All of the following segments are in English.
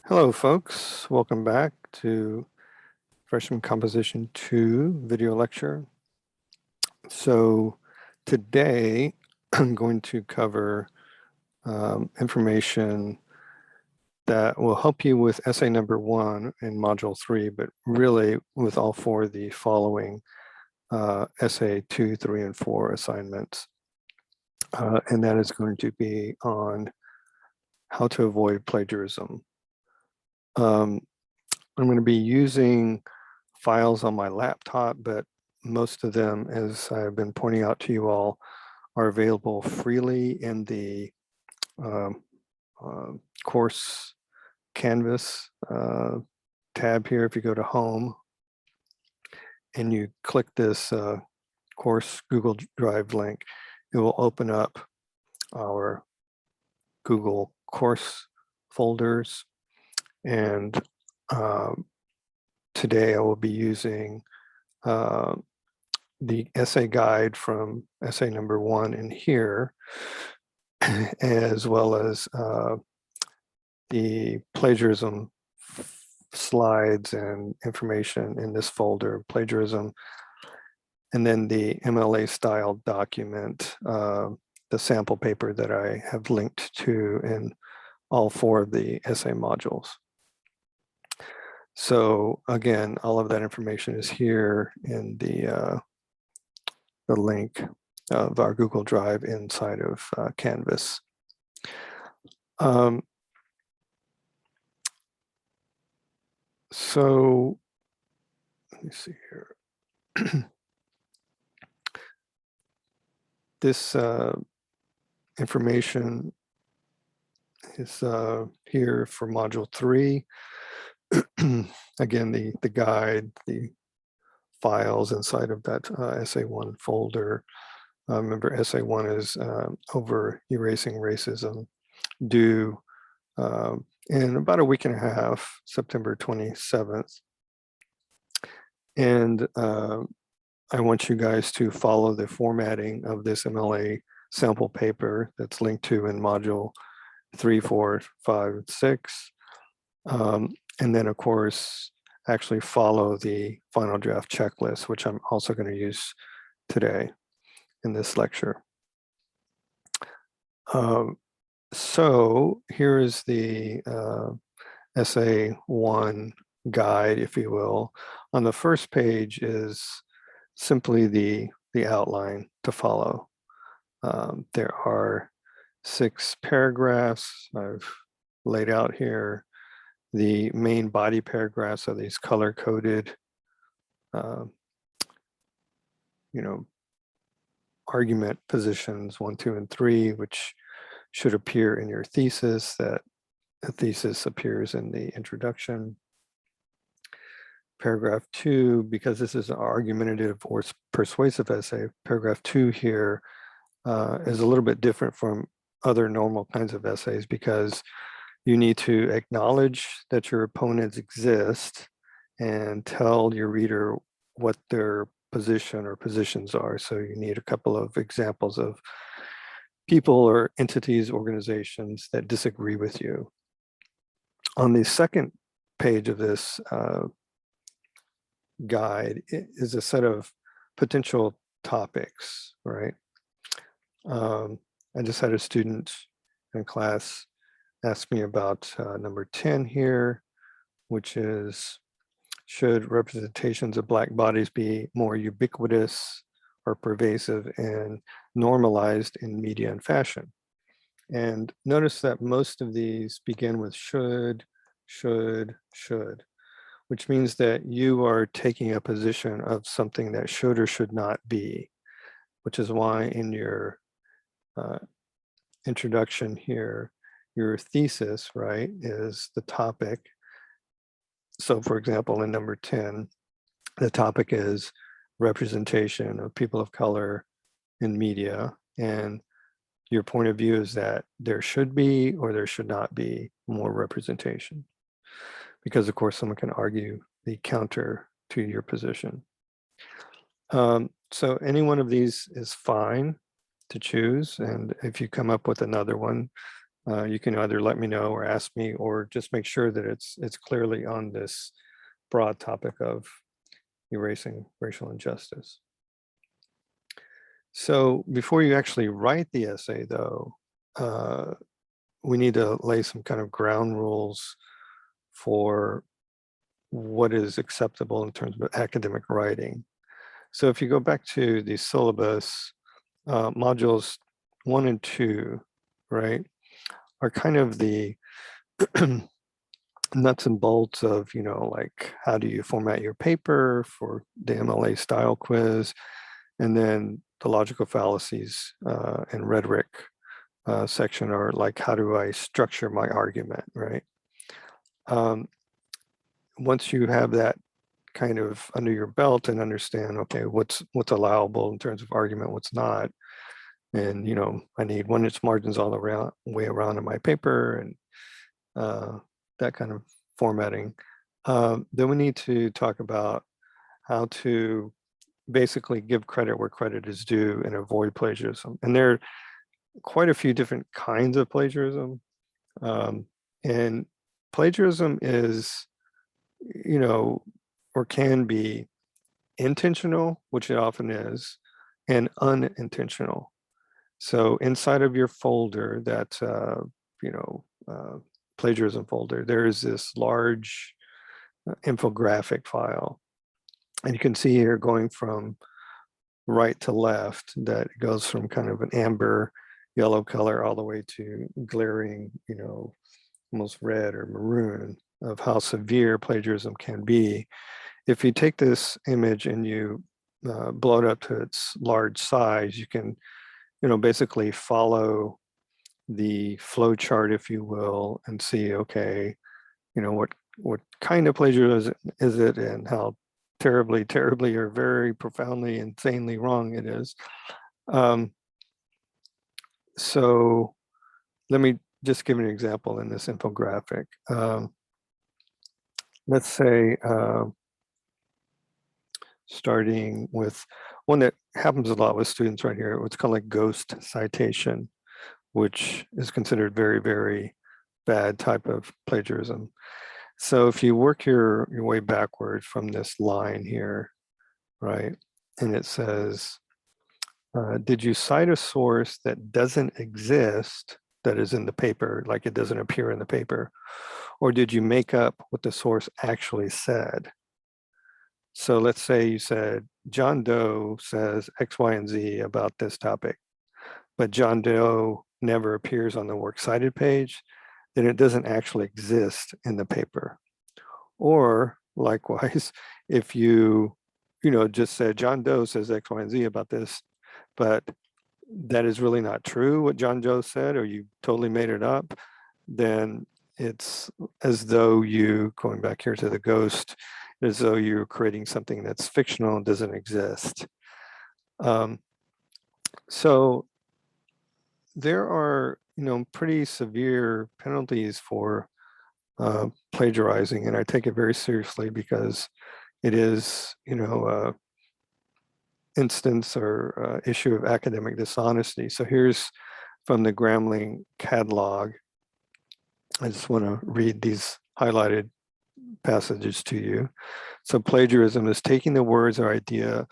Hello, folks. Welcome back to Freshman Composition 2 video lecture. So today I'm going to cover information that will help you with essay number 1 in module 3, but really with all 4 of the following essay 2, 3, and 4 assignments. And that is going to be on how to avoid plagiarism. I'm going to be using files on my laptop, but most of them, as I've been pointing out to you all, are available freely in the course Canvas tab here. If you go to Home and you click this course Google Drive link, it will open up our Google course folders. And today I will be using the essay guide from essay number 1 in here, as well as the plagiarism slides and information in this folder, plagiarism, and then the MLA style document, the sample paper that I have linked to in all 4 of the essay modules. So again, all of that information is here in the link of our Google Drive inside of Canvas. So let me see here. This information is here for module 3. Again, the guide, the files inside of that essay 1 folder. Remember, essay 1 is over erasing racism, due in about a week and a half, September 27th. And I want you guys to follow the formatting of this MLA sample paper that's linked to in module 3, 4, 5, and 6. And then, of course, actually follow the final draft checklist, which I'm also going to use today in this lecture. So here is the essay 1 guide, if you will. On the first page is simply the outline to follow. There are 6 paragraphs I've laid out here. The main body paragraphs are these color-coded, argument positions 1, 2, and 3, which should appear in your thesis. That the thesis appears in the introduction. Paragraph 2, because this is an argumentative or persuasive essay, paragraph 2 here is a little bit different from other normal kinds of essays, because you need to acknowledge that your opponents exist and tell your reader what their position or positions are. So you need a couple of examples of people or entities, organizations that disagree with you. On the second page of this guide is a set of potential topics, right? I just had a student in class ask me about number 10 here, which is, should representations of Black bodies be more ubiquitous or pervasive and normalized in media and fashion? And notice that most of these begin with should, which means that you are taking a position of something that should or should not be, which is why in your introduction here, your thesis, right, is the topic. So for example, in number 10, the topic is representation of people of color in media. And your point of view is that there should be or there should not be more representation. Because of course, someone can argue the counter to your position. So any one of these is fine to choose. And if you come up with another one, You can either let me know or ask me, or just make sure that it's clearly on this broad topic of erasing racial injustice. So before you actually write the essay, though, we need to lay some kind of ground rules for what is acceptable in terms of academic writing. So if you go back to the syllabus, modules 1 and 2, right, are kind of the nuts and bolts of, like, how do you format your paper for the MLA style quiz, and then the logical fallacies and rhetoric section are like, how do I structure my argument, right? Once you have that kind of under your belt and understand, okay, what's allowable in terms of argument, what's not, and I need 1-inch margins all the way around in my paper, and that kind of formatting. Then we need to talk about how to basically give credit where credit is due and avoid plagiarism. And there are quite a few different kinds of plagiarism. And plagiarism is, or can be intentional, which it often is, and unintentional. So inside of your folder, that, plagiarism folder, there is this large infographic file. And you can see here going from right to left that goes from kind of an amber yellow color all the way to glaring, almost red or maroon, of how severe plagiarism can be. If you take this image and you blow it up to its large size, you can, basically follow the flow chart, if you will, and see, okay, what kind of plagiarism is it, and how terribly, terribly, or very profoundly, insanely wrong it is. So let me just give an example in this infographic. Let's say, starting with one that happens a lot with students right here, what's called like ghost citation, which is considered very, very bad type of plagiarism. So if you work your way backwards from this line here, right, and it says, did you cite a source that doesn't exist, that is in the paper, like it doesn't appear in the paper, or did you make up what the source actually said? So let's say you said, John Doe says X, Y, and Z about this topic, but John Doe never appears on the works cited page, then it doesn't actually exist in the paper. Or likewise, if you, just said John Doe says X, Y, and Z about this, but that is really not true what John Doe said, or you totally made it up, then it's as though you, going back here to the ghost, as though you're creating something that's fictional and doesn't exist. So there are, pretty severe penalties for plagiarizing, and I take it very seriously because it is, instance or issue of academic dishonesty. So here's from the Grambling catalog. I just want to read these highlighted passages to you. So plagiarism is taking the words or ideas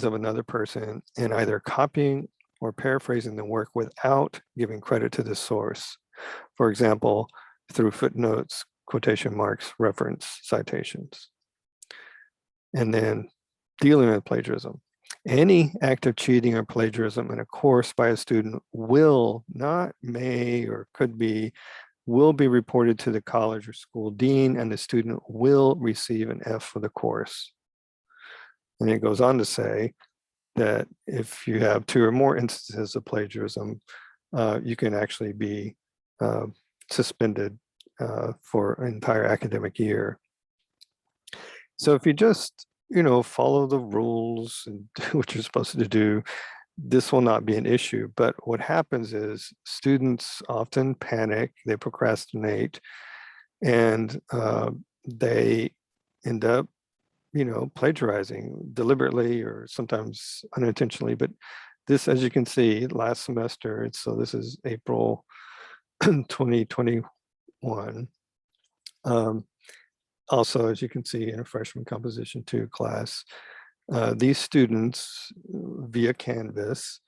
of another person and either copying or paraphrasing the work without giving credit to the source. For example, through footnotes, quotation marks, reference, citations. And then dealing with plagiarism. Any act of cheating or plagiarism in a course by a student will, not may or could be, will be reported to the college or school dean, and the student will receive an F for the course. And it goes on to say that if you have 2 or more instances of plagiarism, you can actually be suspended for an entire academic year. So if you just, follow the rules and do what you're supposed to do, this will not be an issue. But what happens is students often panic, they procrastinate, and they end up, plagiarizing deliberately or sometimes unintentionally. But this, as you can see, last semester, so this is April 2021. Also, as you can see in a freshman composition 2 class, these students via Canvas,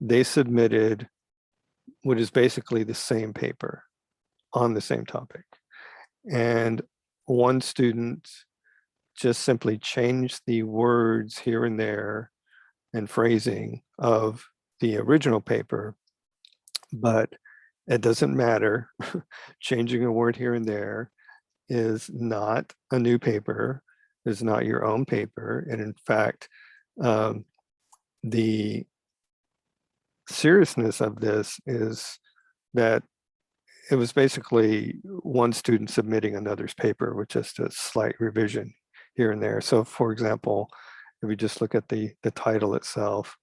they submitted what is basically the same paper on the same topic. And one student just simply changed the words here and there and phrasing of the original paper, but it doesn't matter. Changing a word here and there is not a new paper, is not your own paper. And in fact, the seriousness of this is that it was basically one student submitting another's paper with just a slight revision here and there. So for example, if we just look at the title itself,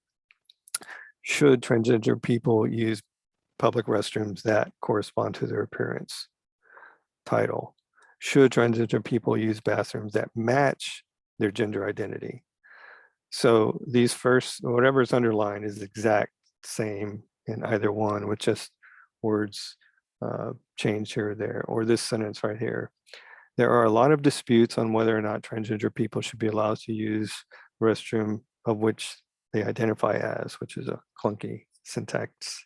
should transgender people use public restrooms that correspond to their appearance? Title, should transgender people use bathrooms that match their gender identity? So these first, whatever's underlined is exact same in either one with just words changed here or there, or this sentence right here. There are a lot of disputes on whether or not transgender people should be allowed to use the restroom of which they identify as, which is a clunky syntax.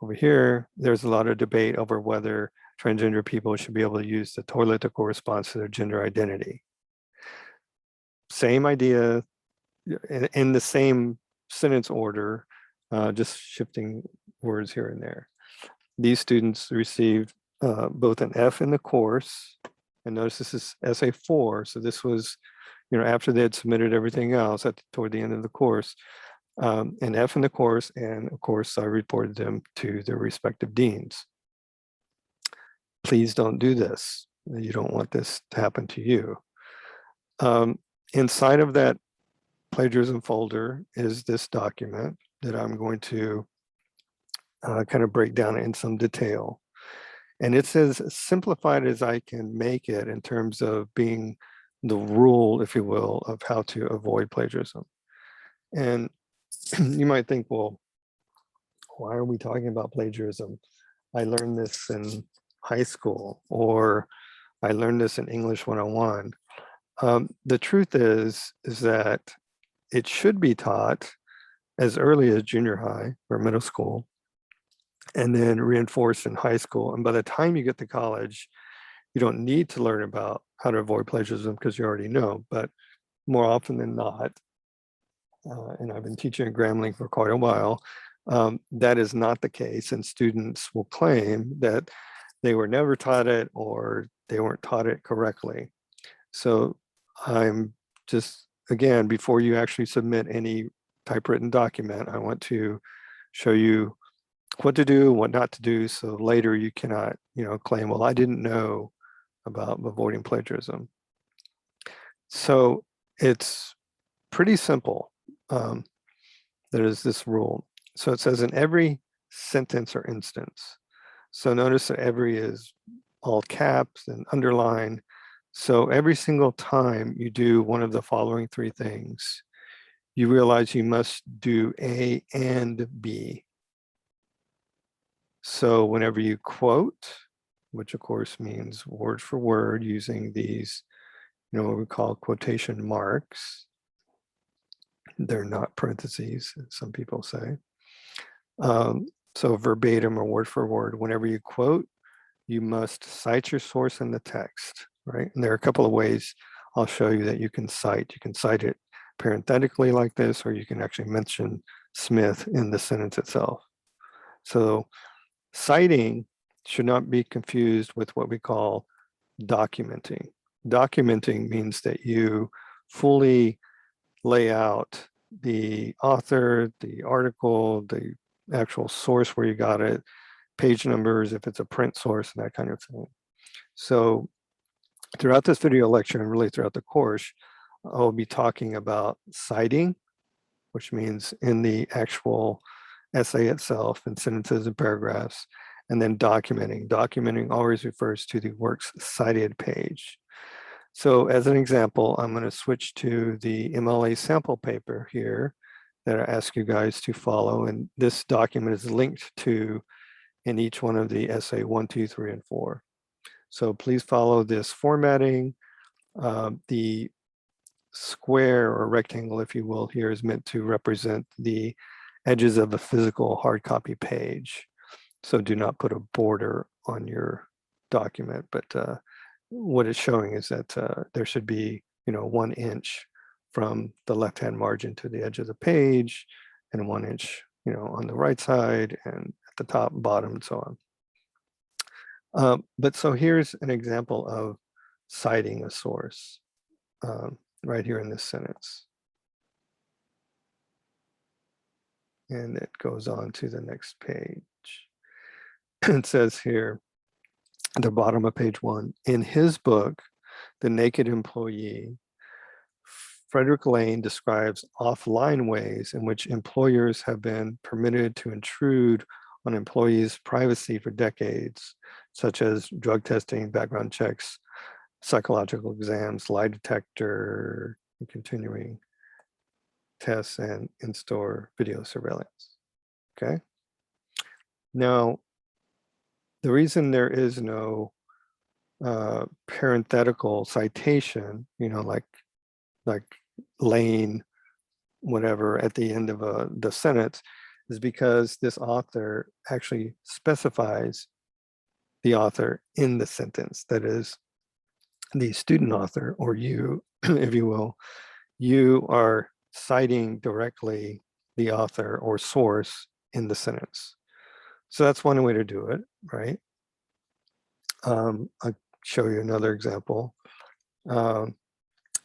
Over here, there's a lot of debate over whether transgender people should be able to use the toilet that corresponds to their gender identity. Same idea in the same sentence order, just shifting words here and there. These students received both an F in the course, and notice this is essay 4, so this was, after they had submitted everything else toward the end of the course, an F in the course, and of course I reported them to their respective deans. Please don't do this. You don't want this to happen to you. Inside of that plagiarism folder is this document that I'm going to kind of break down in some detail. And it's as simplified as I can make it in terms of being the rule, if you will, of how to avoid plagiarism. And you might think, well, why are we talking about plagiarism? I learned this in high school, or I learned this in English 101. The truth is that it should be taught as early as junior high or middle school, and then reinforced in high school. And by the time you get to college, you don't need to learn about how to avoid plagiarism because you already know, but more often than not, and I've been teaching at Grambling for quite a while, that is not the case. And students will claim that they were never taught it or they weren't taught it correctly. So I'm just, again, before you actually submit any typewritten document, I want to show you what to do, what not to do, so later you cannot, claim, well, I didn't know about avoiding plagiarism. So it's pretty simple. There is this rule. So it says in every sentence or instance. So notice that every is all caps and underline. So every single time you do one of the following 3 things, you realize you must do A and B. So whenever you quote, which of course means word for word using these, what we call quotation marks. They're not parentheses, as some people say. So verbatim or word for word, whenever you quote, you must cite your source in the text, right? And there are a couple of ways I'll show you that you can cite. You can cite it parenthetically like this, or you can actually mention Smith in the sentence itself. So citing should not be confused with what we call documenting. Documenting means that you fully lay out the author, the article, the actual source where you got it, page numbers, if it's a print source, and that kind of thing. So throughout this video lecture, and really throughout the course, I'll be talking about citing, which means in the actual essay itself, in sentences and paragraphs, and then documenting. Documenting always refers to the works cited page. So as an example, I'm going to switch to the MLA sample paper here that I ask you guys to follow. And this document is linked to in each one of the essay 1, 2, 3, and 4. So please follow this formatting. The square or rectangle, if you will, here is meant to represent the edges of a physical hard copy page. So do not put a border on your document, but what it's showing is that there should be, 1 inch from the left-hand margin to the edge of the page, and 1 inch, on the right side and at the top, bottom, and so on. But so here's an example of citing a source right here in this sentence. And it goes on to the next page. It says here, at the bottom of page 1, in his book, The Naked Employee, Frederick Lane describes offline ways in which employers have been permitted to intrude on employees' privacy for decades, such as drug testing, background checks, psychological exams, lie detector, and continuing tests, and in-store video surveillance. Okay. Now, the reason there is no parenthetical citation, like Lane, whatever, at the end of the sentence, is because this author actually specifies the author in the sentence. That is, the student author, or you, if you will, you are citing directly the author or source in the sentence. So that's one way to do it, right? I'll show you another example.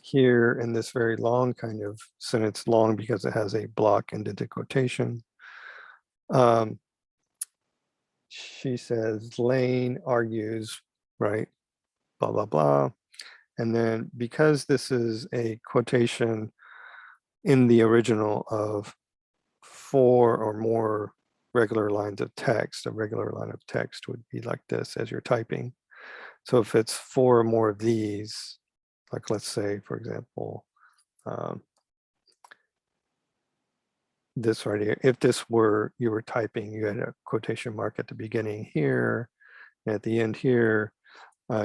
Here in this very long kind of sentence, long because it has a block indented quotation. She says, Lane argues, right, blah, blah, blah. And then because this is a quotation in the original of 4 or more regular lines of text, a regular line of text would be like this as you're typing. So if it's 4 or more of these, like let's say, for example, this right here, if this were, you were typing, you had a quotation mark at the beginning here, and at the end here,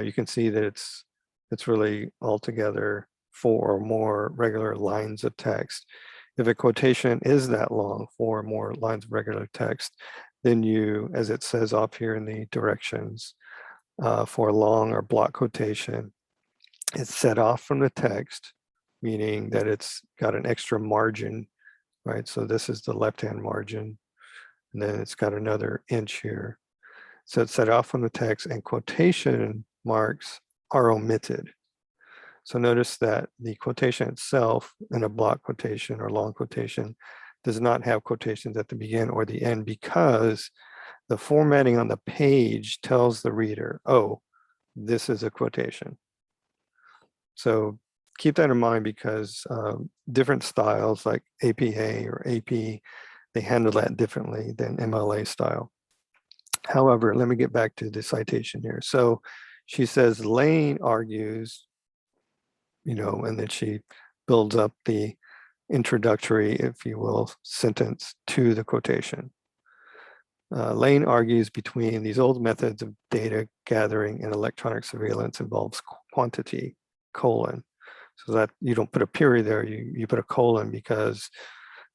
you can see that it's really altogether 4 or more regular lines of text. If a quotation is that long, 4 or more lines of regular text, then you, as it says off here in the directions, for a long or block quotation, it's set off from the text, meaning that it's got an extra margin, right? So this is the left-hand margin, and then it's got another inch here. So it's set off from the text, and quotation marks are omitted. So notice that the quotation itself in a block quotation or long quotation does not have quotations at the begin or the end, because the formatting on the page tells the reader, oh, this is a quotation. So keep that in mind, because different styles like APA or AP, they handle that differently than MLA style. However, let me get back to the citation here. So she says, Lane argues, and then she builds up the introductory, if you will, sentence to the quotation. Lane argues between these old methods of data gathering and electronic surveillance involves quantity, colon. So that you don't put a period there, you put a colon, because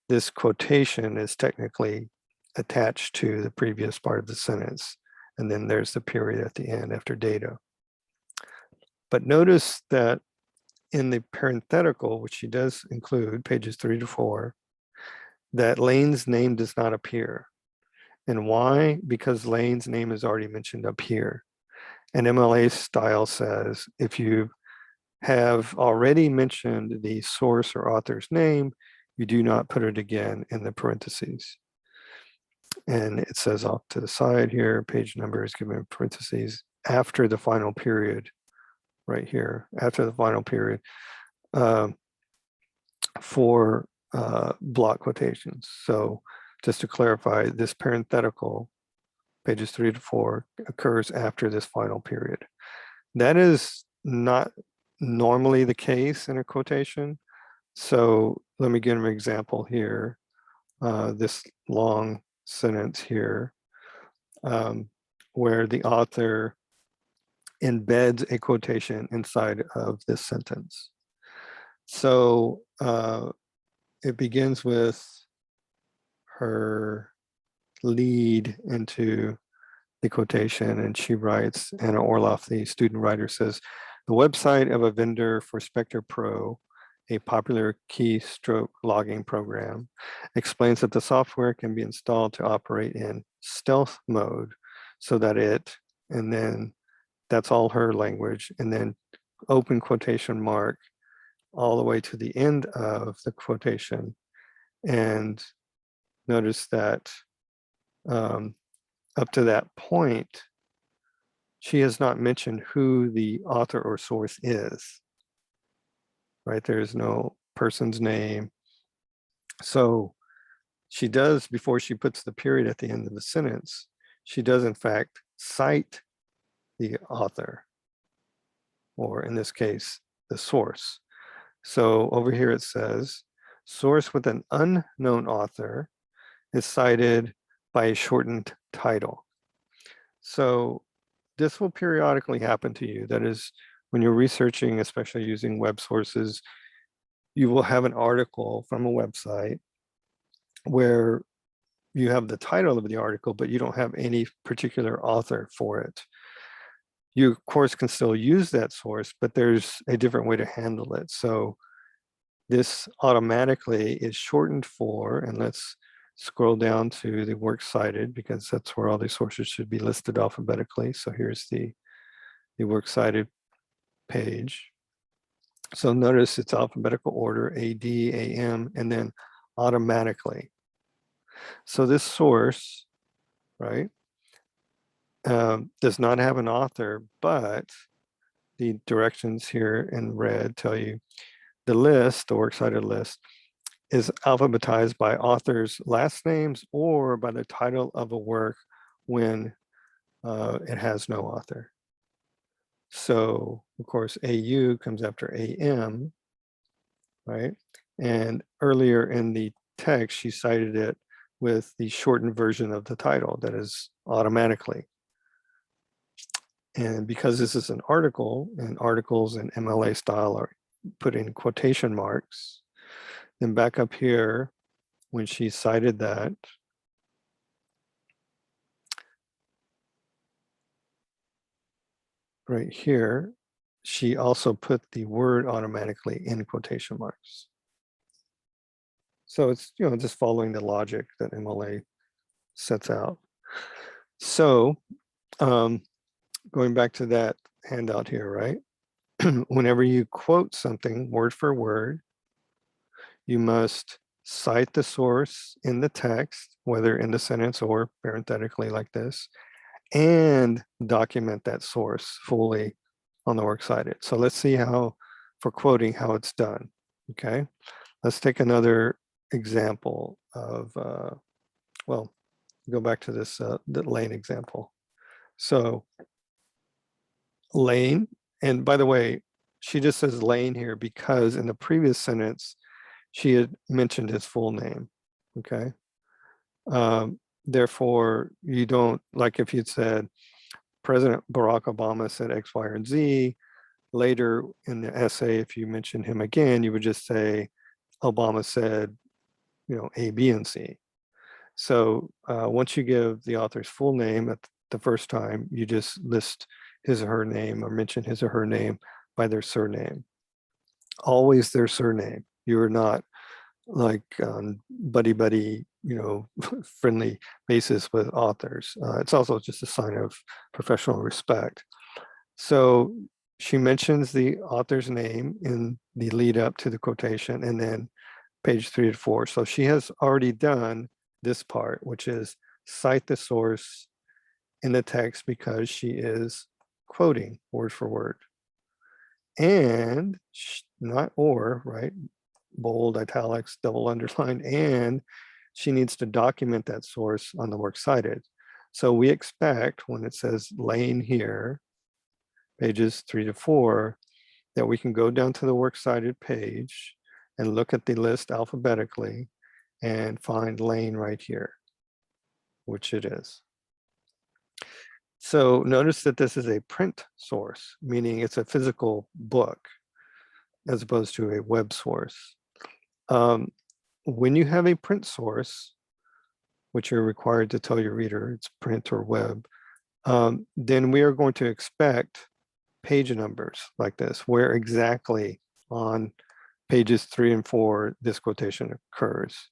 this quotation is technically attached to the previous part of the sentence. And then there's the period at the end after data. But notice that in the parenthetical, which she does include, pages 3 to 4, that Lane's name does not appear. And why? Because Lane's name is already mentioned up here. And MLA style says, if you have already mentioned the source or author's name, you do not put it again in the parentheses. And it says off to the side here, page number is given in parentheses after the final period, right here, after the final period, for block quotations. So just to clarify, this parenthetical, pages 3 to 4, occurs after this final period. That is not normally the case in a quotation. So let me give an example here. This long sentence here. where the author embeds a quotation inside of this sentence. So it begins with her lead into the quotation, and she writes, Anna Orloff, the student writer, says, the website of a vendor for Spectre Pro, a popular keystroke logging program, explains that the software can be installed to operate in stealth mode so that it, and then that's all her language, and then open quotation mark all the way to the end of the quotation. And notice that up to that point, she has not mentioned who the author or source is, right? There's no person's name. So she does, before she puts the period at the end of the sentence, she does in fact cite the author, or in this case, the source. So over here it says, source with an unknown author is cited by a shortened title. So this will periodically happen to you. That is, when you're researching, especially using web sources, you will have an article from a website where you have the title of the article, but you don't have any particular author for it. You, of course, can still use that source, but there's a different way to handle it. So this automatically is shortened for, and let's scroll down to the works cited, because that's where all these sources should be listed alphabetically. So here's the works cited page. So notice it's alphabetical order, AD, AM, and then automatically. So this source, right, does not have an author, but the directions here in red tell you the list, the works cited list, is alphabetized by authors' last names or by the title of a work when it has no author. So of course, AU comes after AM, right? And earlier in the text, she cited it with the shortened version of the title, that is automatically. And because this is an article, and articles in MLA style are put in quotation marks, then back up here, when she cited that, right here, she also put the word automatically in quotation marks. So it's, you know, just following the logic that MLA sets out. So going back to that handout here, right? Whenever you quote something word for word, you must cite the source in the text, whether in the sentence or parenthetically like this, and document that source fully on the works cited. So let's see how, for quoting, how it's done. Okay, let's take another example of, well, go back to this the Lane example. So Lane, and by the way, she just says Lane here because in the previous sentence, she had mentioned his full name, okay? Therefore, you don't, like if you'd said, President Barack Obama said X, Y, and Z, later in the essay, if you mention him again, you would just say, Obama said, you know, A, B, and C. So once you give the author's full name at the first time, you just list his or her name or mention his or her name by their surname. Always their surname. You're not like buddy, you know, friendly basis with authors. It's also just a sign of professional respect. So she mentions the author's name in the lead up to the quotation, and then page 3 to 4. So she has already done this part, which is cite the source in the text because she is quoting word for word. And not or, right? Bold, italics, double underline, and she needs to document that source on the works cited. So we expect when it says Lane here, pages 3 to 4, that we can go down to the works cited page and look at the list alphabetically and find Lane right here, which it is. So notice that this is a print source, meaning it's a physical book as opposed to a web source. When you have a print source, which you're required to tell your reader it's print or web, then we are going to expect page numbers like this, where exactly on pages 3 and 4 this quotation occurs.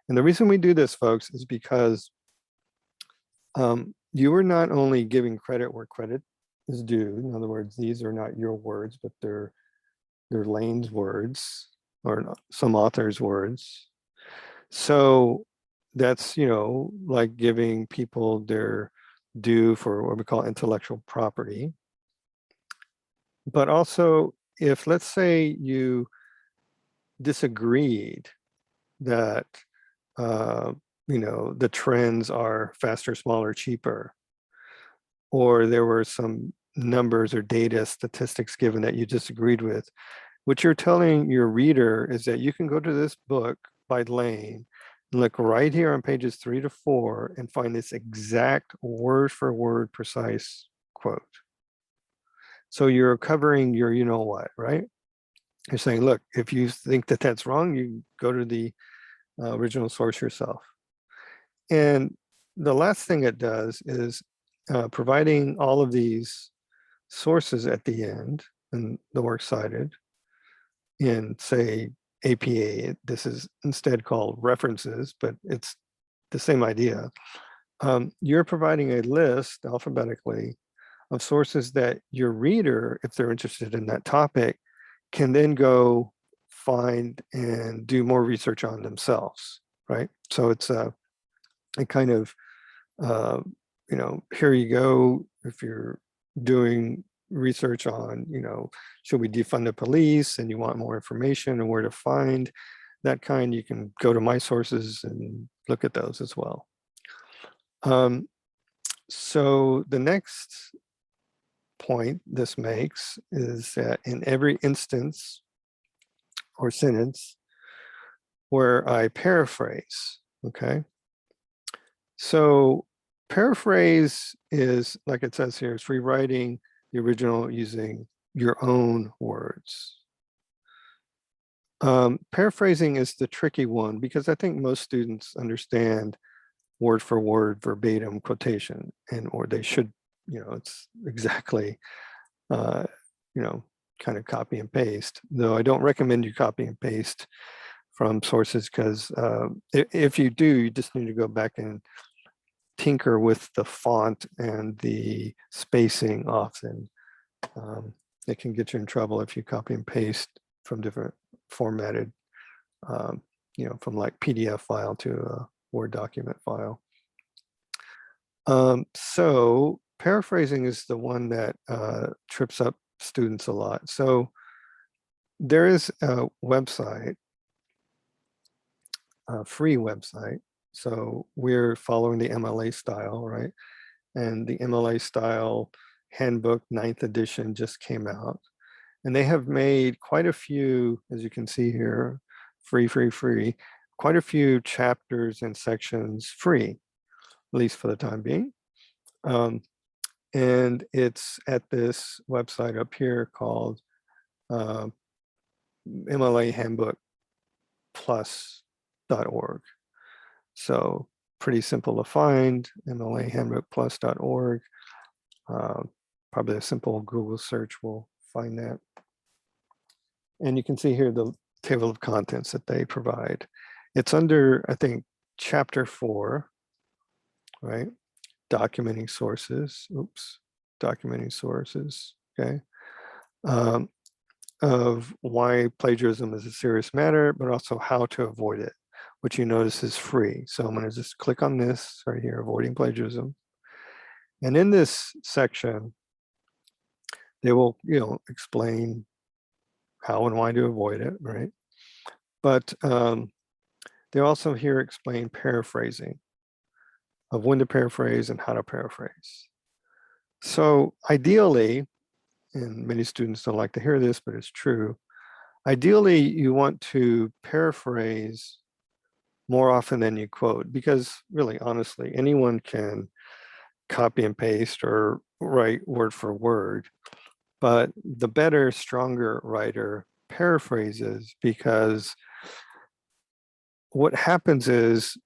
And the reason we do this, folks, is because you are not only giving credit where credit is due. In other words, these are not your words, but they're Lane's words or some author's words. So that's, like giving people their due for what we call intellectual property. But also, if let's say you disagreed that the trends are faster, smaller, cheaper, or there were some numbers or data statistics given that you disagreed with, what you're telling your reader is that you can go to this book by Lane, look right here on pages 3 to 4 and find this exact word for word precise quote. So you're covering your what, right? You're saying, look, if you think that that's wrong, you go to the original source yourself. And the last thing it does is providing all of these sources at the end and the works cited in, say, APA. This is instead called references, but it's the same idea. You're providing a list alphabetically of sources that your reader, if they're interested in that topic, can then go find and do more research on themselves, right? So it's a kind of, here you go. If you're doing research on, should we defund the police and you want more information and where to find that kind, you can go to my sources and look at those as well. So the next point this makes is that in every instance or sentence where I paraphrase, okay? So paraphrase is, like it says here, it's rewriting the original using your own words. Paraphrasing is the tricky one because I think most students understand word for word verbatim quotation, or they should, it's exactly, kind of copy and paste, though I don't recommend you copy and paste from sources because if you do, you just need to go back and tinker with the font and the spacing often. It can get you in trouble if you copy and paste from different formatted, from like PDF file to a Word document file. So paraphrasing is the one that trips up students a lot. So there is a website, a free website. So we're following the MLA style, right? And the MLA style handbook 9th edition just came out. And they have made quite a few, as you can see here, free, quite a few chapters and sections free, at least for the time being. And it's at this website up here called MLA Handbook Plus.org. So pretty simple to find, MLAhandbookplus.org. Probably a simple Google search will find that. And you can see here the table of contents that they provide. It's under, I think, chapter 4, right? Documenting sources, documenting sources, okay? Of why plagiarism is a serious matter, but also how to avoid it, which you notice is free. So I'm gonna just click on this right here, avoiding plagiarism. And in this section, they will, explain how and why to avoid it, right? But they also here explain paraphrasing, of when to paraphrase and how to paraphrase. So ideally, and many students don't like to hear this, but it's true, ideally you want to paraphrase more often than you quote, because really, honestly, anyone can copy and paste or write word for word. But the better, stronger writer paraphrases, because what happens is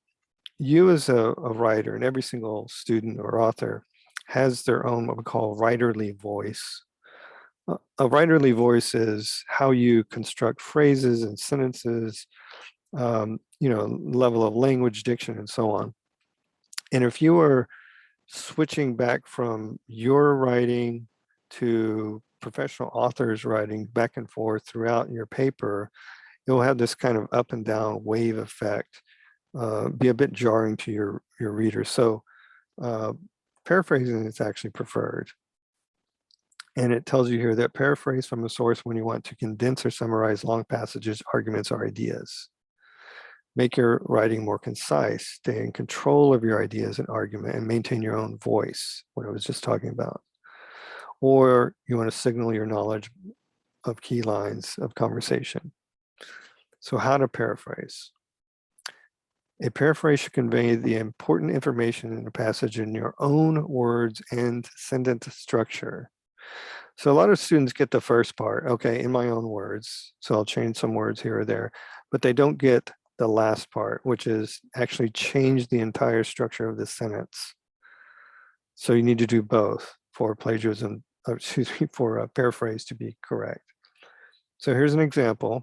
you as a writer, and every single student or author has their own what we call writerly voice. A writerly voice is how you construct phrases and sentences, level of language, diction, and so on. And if you are switching back from your writing to professional authors writing back and forth throughout your paper, you'll have this kind of up and down wave effect, be a bit jarring to your readers. So paraphrasing is actually preferred. And it tells you here that paraphrase from a source when you want to condense or summarize long passages, arguments, or ideas. Make your writing more concise, stay in control of your ideas and argument, and maintain your own voice, what I was just talking about. Or you want to signal your knowledge of key lines of conversation. So how to paraphrase? A paraphrase should convey the important information in a passage in your own words and sentence structure. So a lot of students get the first part, okay, in my own words. So I'll change some words here or there, but they don't get the last part, which is actually change the entire structure of the sentence. So you need to do both for plagiarism, for a paraphrase to be correct. So here's an example.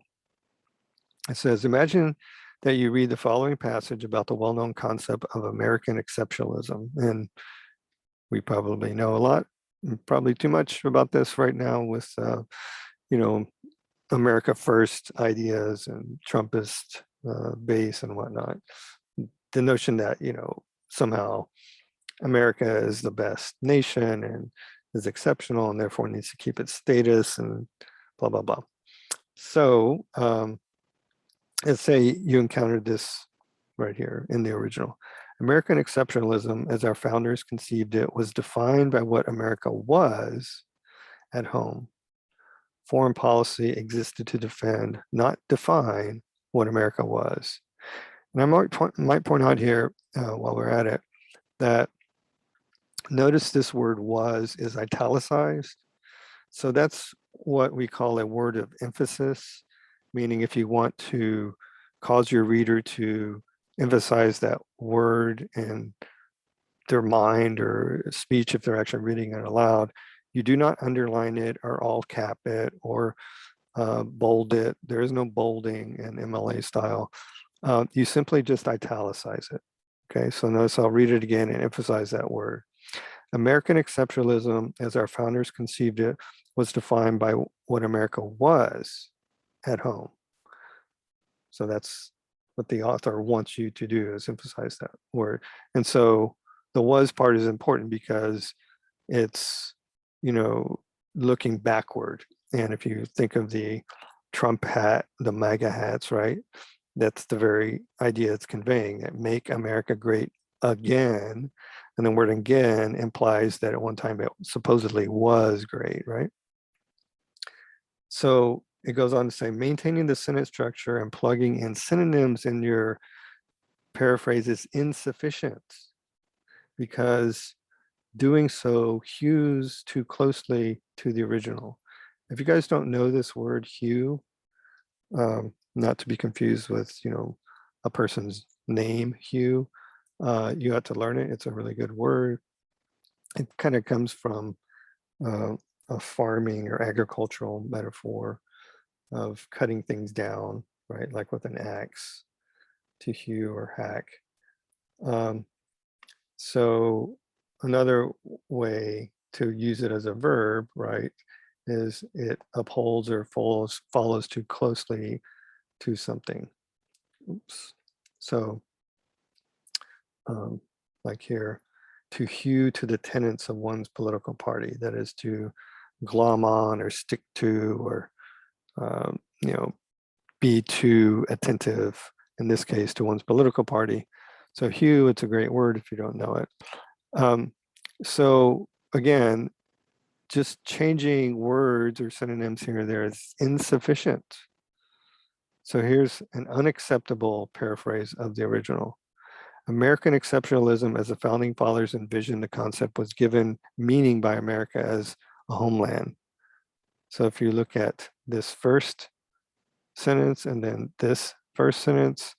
It says, imagine that you read the following passage about the well-known concept of American exceptionalism. And we probably know a lot, probably too much about this right now with, America first ideas and Trumpist base and whatnot. The notion that, somehow America is the best nation and is exceptional and therefore needs to keep its status and blah, blah, blah. So let's say you encountered this right here in the original. American exceptionalism, as our founders conceived it, was defined by what America was at home. Foreign policy existed to defend, not define, what America was. And I might point out here, while we're at it, that notice this word was is italicized. So that's what we call a word of emphasis, meaning if you want to cause your reader to emphasize that word in their mind or speech, if they're actually reading it aloud, you do not underline it or all cap it or bold it. There is no bolding in MLA style. You simply just italicize it. Okay, so notice I'll read it again and emphasize that word. American exceptionalism, as our founders conceived it, was defined by what America was at home. So that's what the author wants you to do, is emphasize that word. And so the was part is important because it's, looking backward. And if you think of the Trump hat, the MAGA hats, right? That's the very idea it's conveying, that make America great again. And the word again implies that at one time it supposedly was great, right? So it goes on to say, maintaining the sentence structure and plugging in synonyms in your paraphrase is insufficient because doing so hews too closely to the original. If you guys don't know this word hew, not to be confused with, a person's name, Hugh, you have to learn it. It's a really good word. It kind of comes from a farming or agricultural metaphor of cutting things down, right? Like with an axe, to hew or hack. So another way to use it as a verb, right, is it upholds or follows too closely to something. Oops. So like here, to hew to the tenets of one's political party, that is to glom on or stick to or, be too attentive, in this case, to one's political party. So hew, it's a great word if you don't know it. So again, just changing words or synonyms here or there is insufficient. So here's an unacceptable paraphrase of the original. American exceptionalism as the founding fathers envisioned the concept was given meaning by America as a homeland. So if you look at this first sentence and then this first sentence,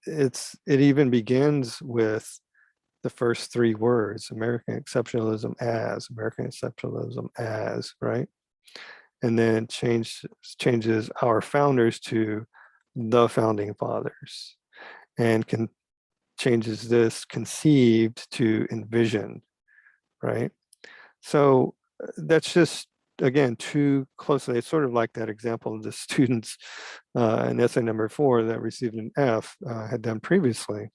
it even begins with the first three words, American exceptionalism as, right? And then changes our founders to the founding fathers, and changes this conceived to envisioned, right? So that's just, again, too closely. It's sort of like that example of the students in essay number 4 that received an F had done previously.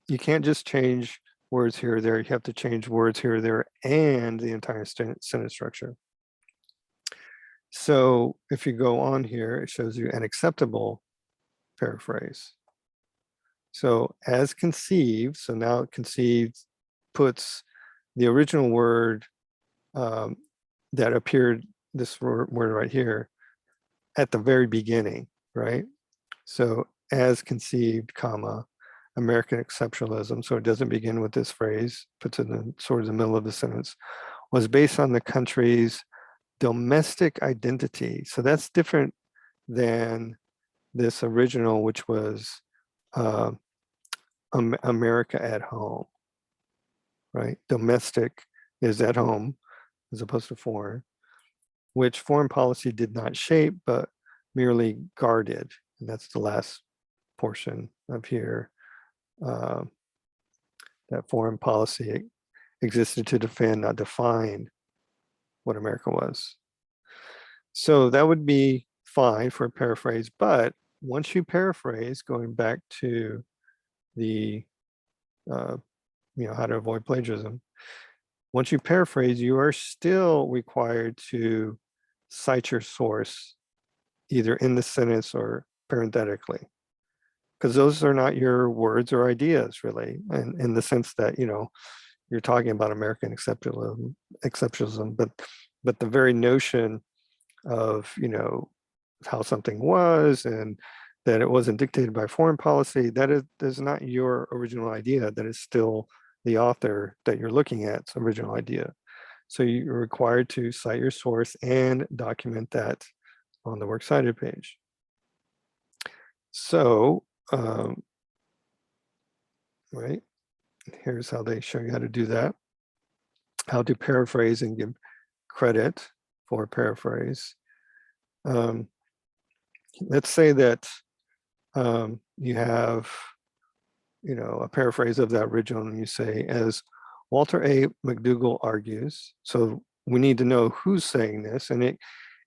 You can't just change words here or there. You have to change words here or there and the entire sentence structure. So if you go on here, it shows you an acceptable paraphrase. So as conceived, so now conceived puts the original word that appeared, this word right here, at the very beginning, right? So as conceived, comma, American exceptionalism, so it doesn't begin with this phrase, puts it in sort of the middle of the sentence, was based on the country's domestic identity. So that's different than this original, which was America at home, right? Domestic is at home as opposed to foreign, which foreign policy did not shape, but merely guarded. And that's the last portion of here. That foreign policy existed to defend, not define what America was. So that would be fine for a paraphrase, but once you paraphrase, going back to the, how to avoid plagiarism, once you paraphrase, you are still required to cite your source either in the sentence or parenthetically, because those are not your words or ideas really, and in the sense that, you're talking about American exceptionalism, but the very notion of, how something was and that it wasn't dictated by foreign policy, that is not your original idea. That is still the author that you're looking at's original idea. So you're required to cite your source and document that on the works cited page. So, right, here's how they show you how to do that. How to paraphrase and give credit for paraphrase. Let's say that you have, a paraphrase of that original, and you say, as Walter A. McDougall argues. So we need to know who's saying this, and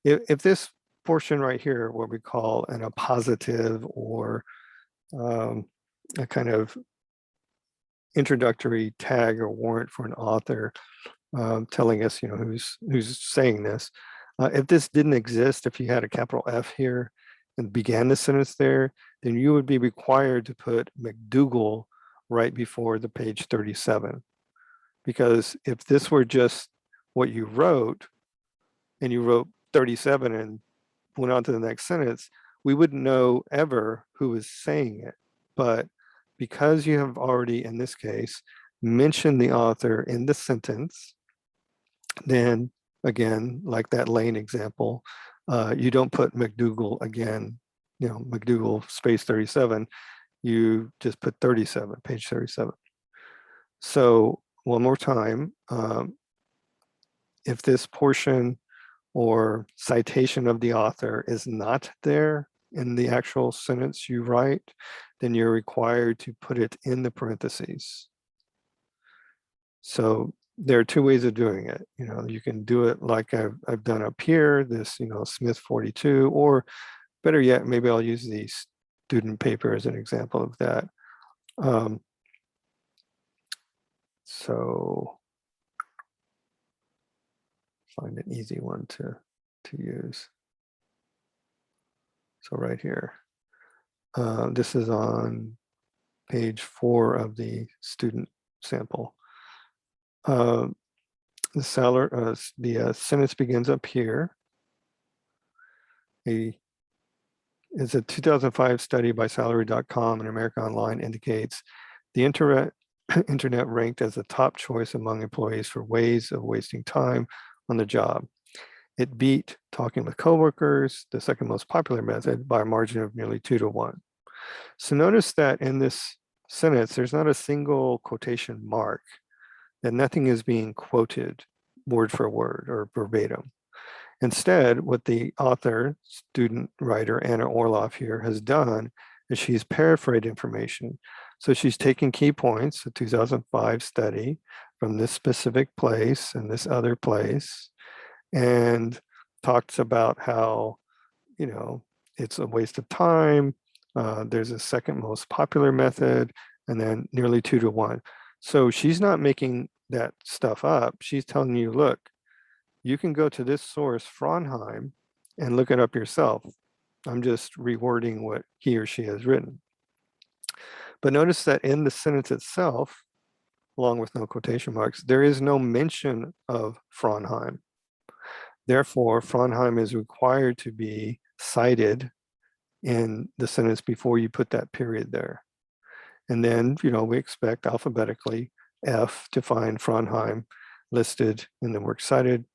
if this portion right here, what we call an appositive or a kind of introductory tag or warrant for an author telling us, who's saying this. If this didn't exist, if you had a capital F here and began the sentence there, then you would be required to put McDougall right before the page 37. Because if this were just what you wrote, and you wrote 37 and went on to the next sentence, we wouldn't know ever who was saying it. But because you have already, in this case, mentioned the author in the sentence, then again, like that Lane example, you don't put McDougall again, McDougall space 37, you just put 37, page 37. So one more time, if this portion or citation of the author is not there in the actual sentence you write, then you're required to put it in the parentheses. So there are two ways of doing it. You can do it like I've done up here, this, Smith 42, or better yet, maybe I'll use the student paper as an example of that. So find an easy one to use. So right here, this is on page 4 of the student sample. The sentence begins up here. A is a 2005 study by salary.com and America Online indicates the internet ranked as the top choice among employees for ways of wasting time on the job. It beat talking with coworkers, the second most popular method, by a margin of nearly 2-to-1. So notice that in this sentence, there's not a single quotation mark, that nothing is being quoted word for word or verbatim. Instead, what the author, student writer Anna Orloff here has done is she's paraphrased information. So she's taken key points, a 2005 study from this specific place and this other place, and talks about how, you know, it's a waste of time. There's a second most popular method, and then nearly 2-to-1. So she's not making that stuff up. She's telling you, look, you can go to this source, Frauenheim, and look it up yourself. I'm just rewording what he or she has written. But notice that in the sentence itself, along with no quotation marks, there is no mention of Frauenheim. Therefore, Frauenheim is required to be cited in the sentence before you put that period there. And then, you know, we expect alphabetically F to find Frauenheim listed in the works cited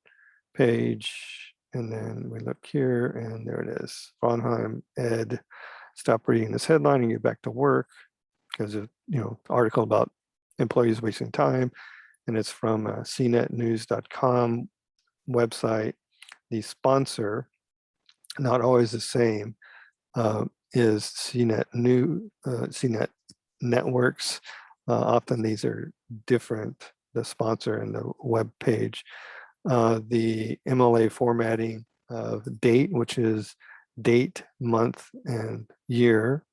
page. And then we look here and there it is. Frauenheim, ed, stop reading this headline and get back to work because of, you know, article about employees wasting time. And it's from cnetnews.com website. The sponsor, not always the same, is CNET Networks. Often these are different, the sponsor and the web page. The MLA formatting of date, which is date, month, and year.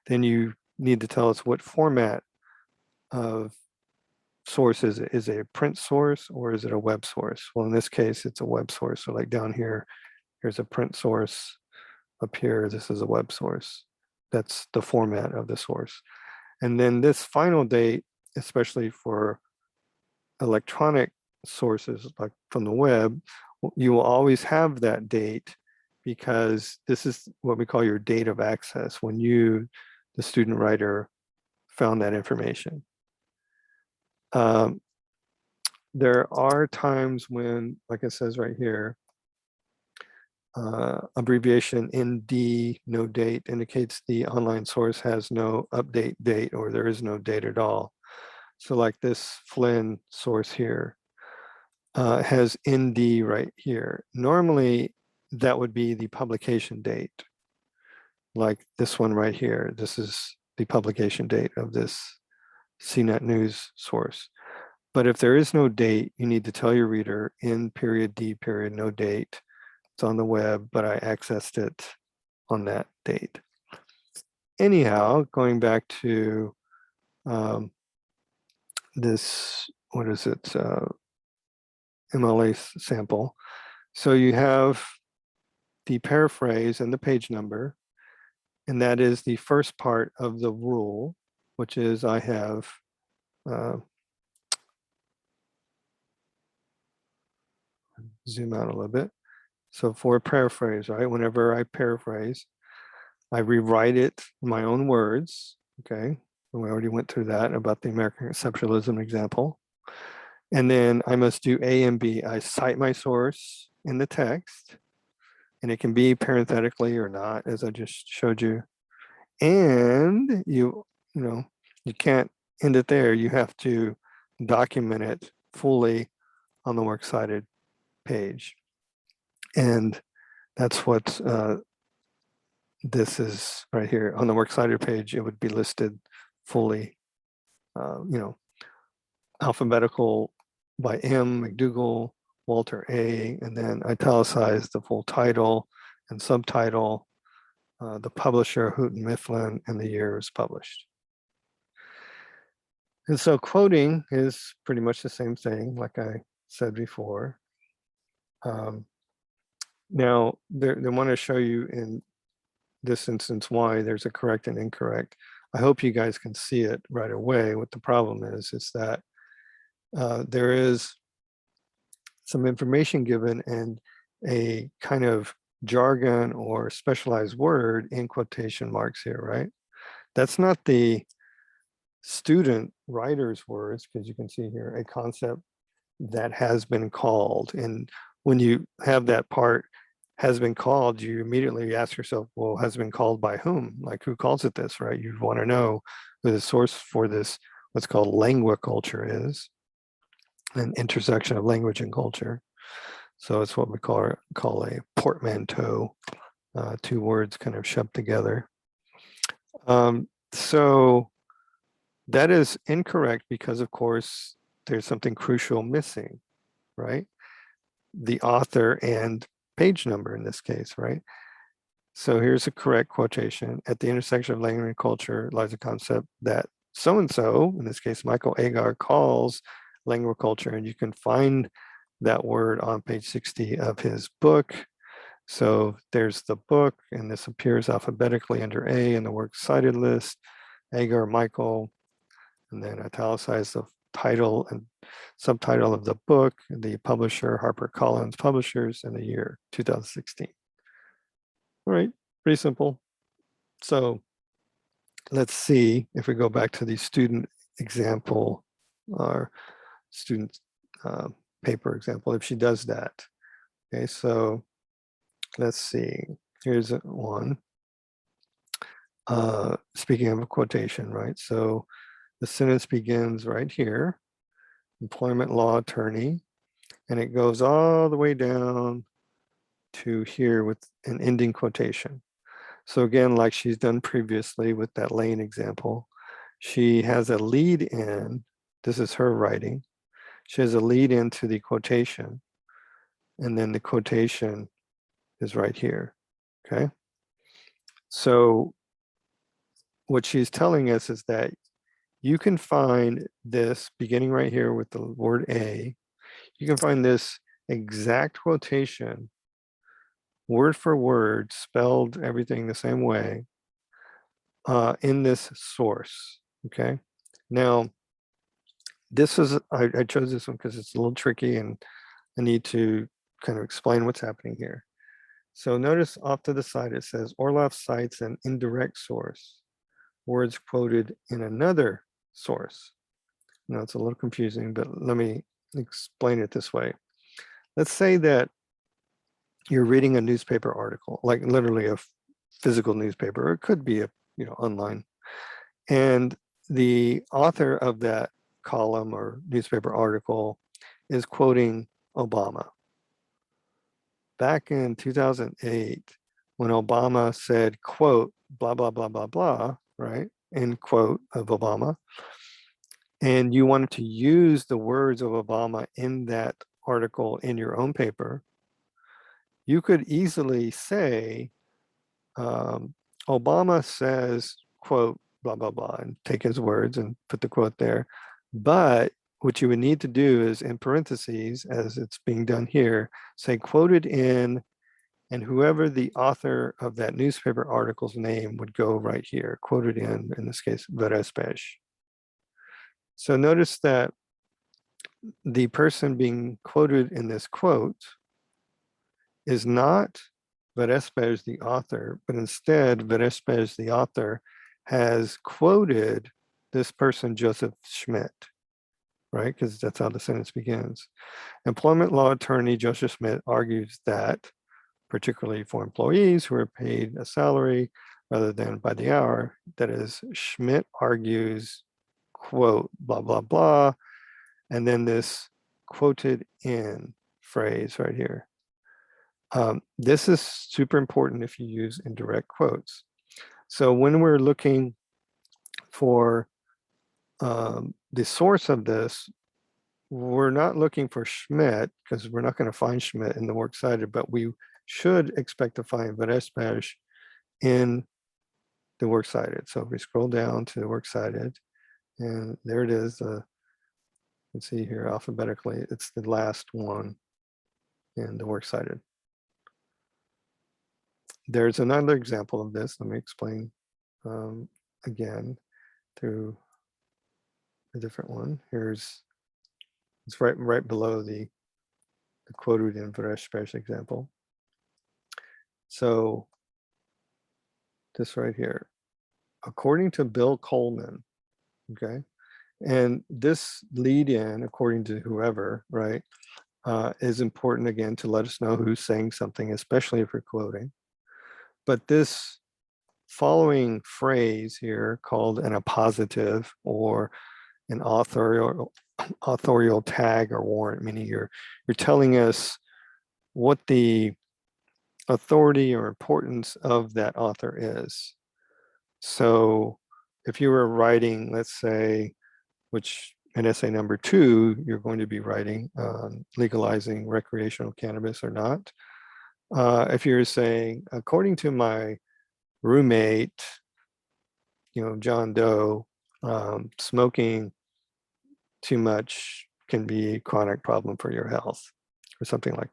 Then you need to tell us what format of source is it. Is it a print source or is it a web source? Well, in this case, it's a web source. So like down here, here's a print source. Up here, this is a web source. That's the format of the source. And then this final date, especially for electronic sources like from the web, you will always have that date because this is what we call your date of access when you, the student writer, found that information. There are times when, like it says right here, abbreviation ND, no date, indicates the online source has no update date or there is no date at all. So like this Flynn source here has ND right here. Normally that would be the publication date. Like this one right here, this is the publication date of this CNET News source. But if there is no date, you need to tell your reader in period D period, no date. It's on the web, but I accessed it on that date. Anyhow, going back to this, what is it, MLA sample. So you have the paraphrase and the page number, and that is the first part of the rule, which is I have zoom out a little bit. So for a paraphrase, right, whenever I paraphrase, I rewrite it in my own words, okay? And we already went through that about the American exceptionalism example. And then I must do A and B. I cite my source in the text, and it can be parenthetically or not, as I just showed you. And you can't end it there. You have to document it fully on the works cited page. And that's what this is right here on the works cited page. It would be listed fully, alphabetical by M, McDougall, Walter A, and then italicized the full title and subtitle, the publisher, Houghton Mifflin, and the year it was published. And so quoting is pretty much the same thing, like I said before. Now, they want to show you in this instance why there's a correct and incorrect. I hope you guys can see it right away. What the problem is that there is some information given and a kind of jargon or specialized word in quotation marks here, right? That's not the student writer's words, because you can see here a concept that has been called. And when you have that part has been called, you immediately ask yourself, well, has been called by whom? Like, who calls it this, right? You want to know who the source for this, what's called lingua culture is, an intersection of language and culture. So it's what we call a portmanteau, two words kind of shoved together. So that is incorrect because, of course, there's something crucial missing, right? The author and page number in this case, right? So here's a correct quotation. At the intersection of language and culture lies a concept that so-and-so, in this case, Michael Agar, calls lingua culture, and you can find that word on page 60 of his book. So there's the book, and this appears alphabetically under A in the works cited list, Agar Michael, and then italicize the title and subtitle of the book, the publisher, HarperCollins Publishers, in the year 2016. All right, pretty simple. So let's see if we go back to the student example or student paper example, if she does that. Okay, so let's see. Here's one. Speaking of a quotation, right? So the sentence begins right here, employment law attorney, and it goes all the way down to here with an ending quotation. So again, like she's done previously with that lane example, she has a lead in, this is her writing, she has a lead into the quotation, and then the quotation is right here, okay? So what she's telling us is that you can find this beginning right here with the word A, you can find this exact quotation, word for word, spelled everything the same way, in this source, okay? Now, this is, I chose this one because it's a little tricky and I need to kind of explain what's happening here. So notice off to the side, it says Orloff cites an indirect source, words quoted in another source. Now it's a little confusing, but let me explain it this way. Let's say that you're reading a newspaper article, like literally a physical newspaper, or it could be a, online. And the author of that column or newspaper article is quoting Obama. Back in 2008, when Obama said, quote, blah, blah, blah, blah, blah, right? End quote of Obama. And you wanted to use the words of Obama in that article in your own paper, you could easily say, Obama says, quote, blah, blah, blah, and take his words and put the quote there. But what you would need to do is in parentheses, as it's being done here, say quoted in, and whoever the author of that newspaper article's name would go right here, quoted in this case, Verespes. So notice that the person being quoted in this quote is not Verespes, the author, but instead Verespes, the author, has quoted this person, Joseph Schmidt, right? Because that's how the sentence begins. Employment law attorney Joseph Schmidt argues that, particularly for employees who are paid a salary rather than by the hour, that is, Schmidt argues, quote, blah, blah, blah, and then this quoted in phrase right here. This is super important if you use indirect quotes. So when we're looking for the source of this, we're not looking for Schmidt because we're not going to find Schmidt in the works cited, but we should expect to find Verespes in the works cited. So if we scroll down to the works cited, and there it is, let's see here alphabetically, it's the last one in the works cited. There's another example of this. Let me explain again through a different one. It's right below the quoted in Verespes example. So this right here, according to Bill Coleman, okay? And this lead in, according to whoever, right, is important again to let us know who's saying something, especially if you're quoting. But this following phrase here called an appositive or an authorial tag or warrant, meaning you're telling us what the authority or importance of that author is. So if you were writing, let's say, which in essay number 2, you're going to be writing legalizing recreational cannabis or not. If you're saying, according to my roommate, John Doe, smoking too much can be a chronic problem for your health or something like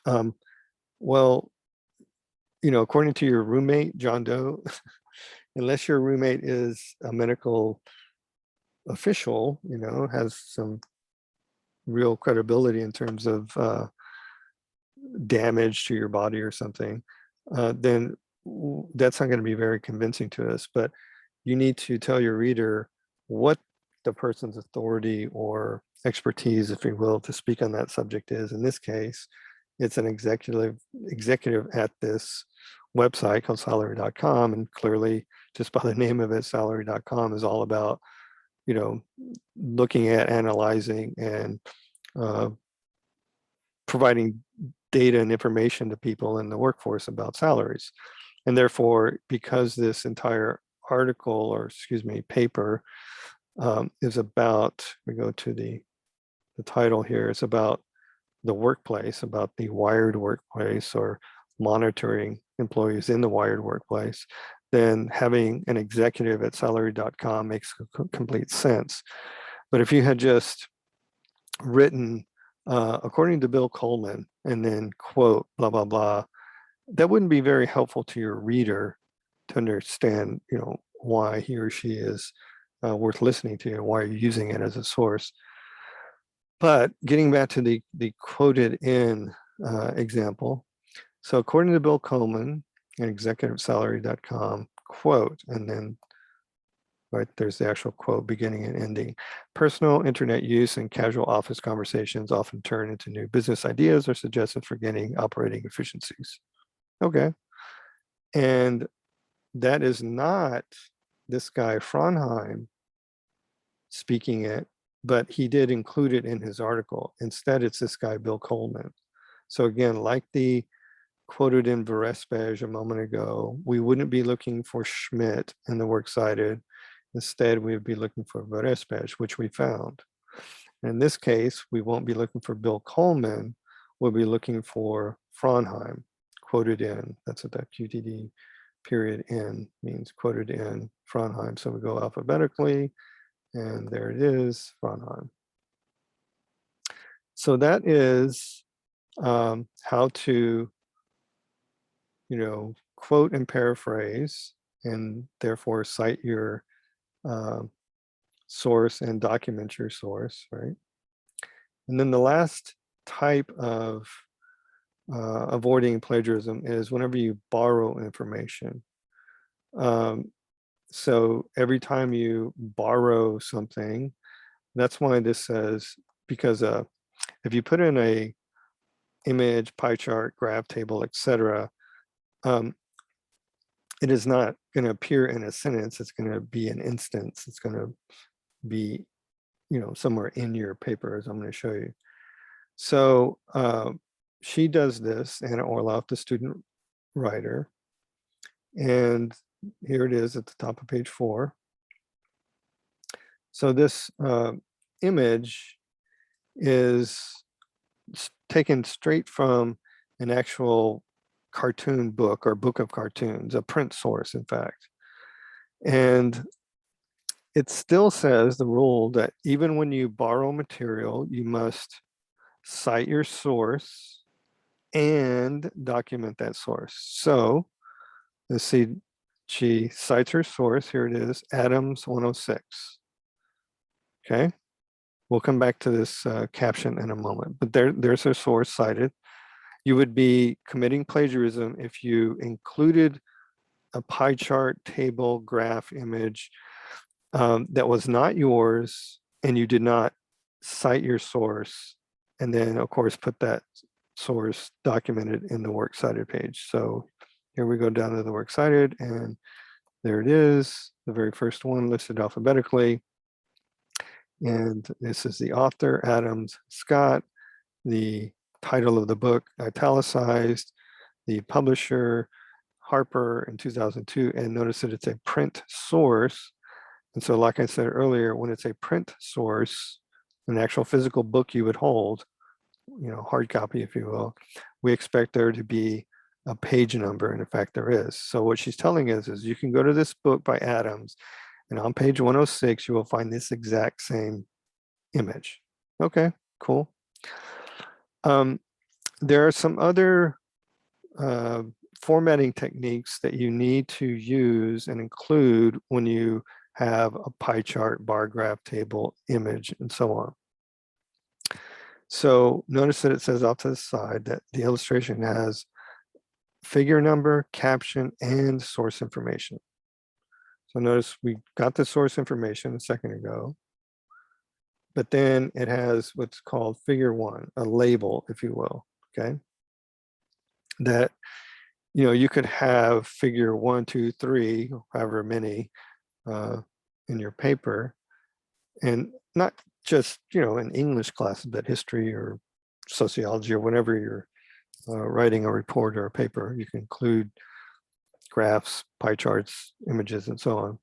that. Well, according to your roommate, John Doe, unless your roommate is a medical official, has some real credibility in terms of damage to your body or something, then that's not going to be very convincing to us. But you need to tell your reader what the person's authority or expertise, if you will, to speak on that subject is. In this case, it's an executive at this website called salary.com, and clearly just by the name of it, salary.com is all about looking at, analyzing, and providing data and information to people in the workforce about salaries. And therefore, because this entire article, or excuse me, paper, is about, we go to the title here, it's about the workplace, about the wired workplace, or monitoring employees in the wired workplace, then having an executive at salary.com makes complete sense. But if you had just written, according to Bill Coleman, and then quote, blah, blah, blah, that wouldn't be very helpful to your reader to understand, why he or she is worth listening to and why you're using it as a source. But getting back to the quoted in example, so according to Bill Coleman and executivesalary.com, quote, and then right there's the actual quote beginning and ending. Personal internet use and casual office conversations often turn into new business ideas or suggestions for gaining operating efficiencies. Okay. And that is not this guy Fronheim speaking it, but he did include it in his article. Instead, it's this guy, Bill Coleman. So again, like the quoted in Verespej a moment ago, we wouldn't be looking for Schmidt in the works cited. Instead, we would be looking for Verespej, which we found. In this case, we won't be looking for Bill Coleman. We'll be looking for Fronheim, quoted in. That's what that QTD period in means, quoted in Fronheim. So we go alphabetically, and there it is, Fronheim. So that is how to, quote and paraphrase, and therefore cite your source and document your source, right? And then the last type of avoiding plagiarism is whenever you borrow information. So every time you borrow something, that's why this says, because if you put in a image, pie chart, graph table, etc., it is not going to appear in a sentence. It's going to be an instance. It's going to be, somewhere in your paper, as I'm going to show you. So she does this, Anna Orloff, the student writer, and here it is at the top of page 4. So this image is taken straight from an actual cartoon book or book of cartoons, a print source, in fact. And it still says the rule that even when you borrow material, you must cite your source and document that source. So let's see, she cites her source. Here it is, Adams 106. Okay, we'll come back to this caption in a moment, but there's her source cited. You would be committing plagiarism if you included a pie chart, table, graph, image that was not yours, and you did not cite your source, and then of course put that source documented in the works cited page. So here we go down to the works cited, and there it is, the very first one listed alphabetically. And this is the author, Adams Scott, the title of the book, italicized, the publisher, Harper in 2002, and notice that it's a print source. And so like I said earlier, when it's a print source, an actual physical book you would hold, hard copy, if you will, we expect there to be a page number, and in fact there is. So what she's telling us is you can go to this book by Adams, and on page 106, you will find this exact same image. Okay, cool. There are some other formatting techniques that you need to use and include when you have a pie chart, bar graph, table, image, and so on. So notice that it says off to the side that the illustration has figure number, caption, and source information. So notice we got the source information a second ago, but then it has what's called figure 1, a label, if you will, okay? That, you could have figure 1, 2, 3, however many in your paper, and not just, in English classes, but history or sociology or whatever you're writing a report or a paper. You can include graphs, pie charts, images, and so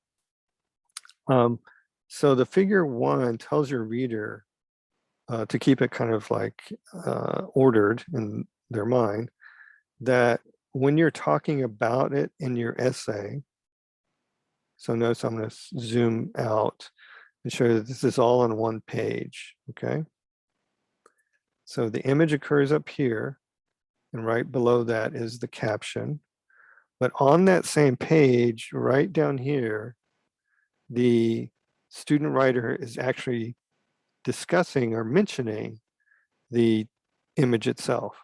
on. So the figure 1 tells your reader to keep it kind of like ordered in their mind, that when you're talking about it in your essay, so notice I'm going to zoom out and show you that this is all on one page, okay? So the image occurs up here, and right below that is the caption. But on that same page, right down here, the student writer is actually discussing or mentioning the image itself.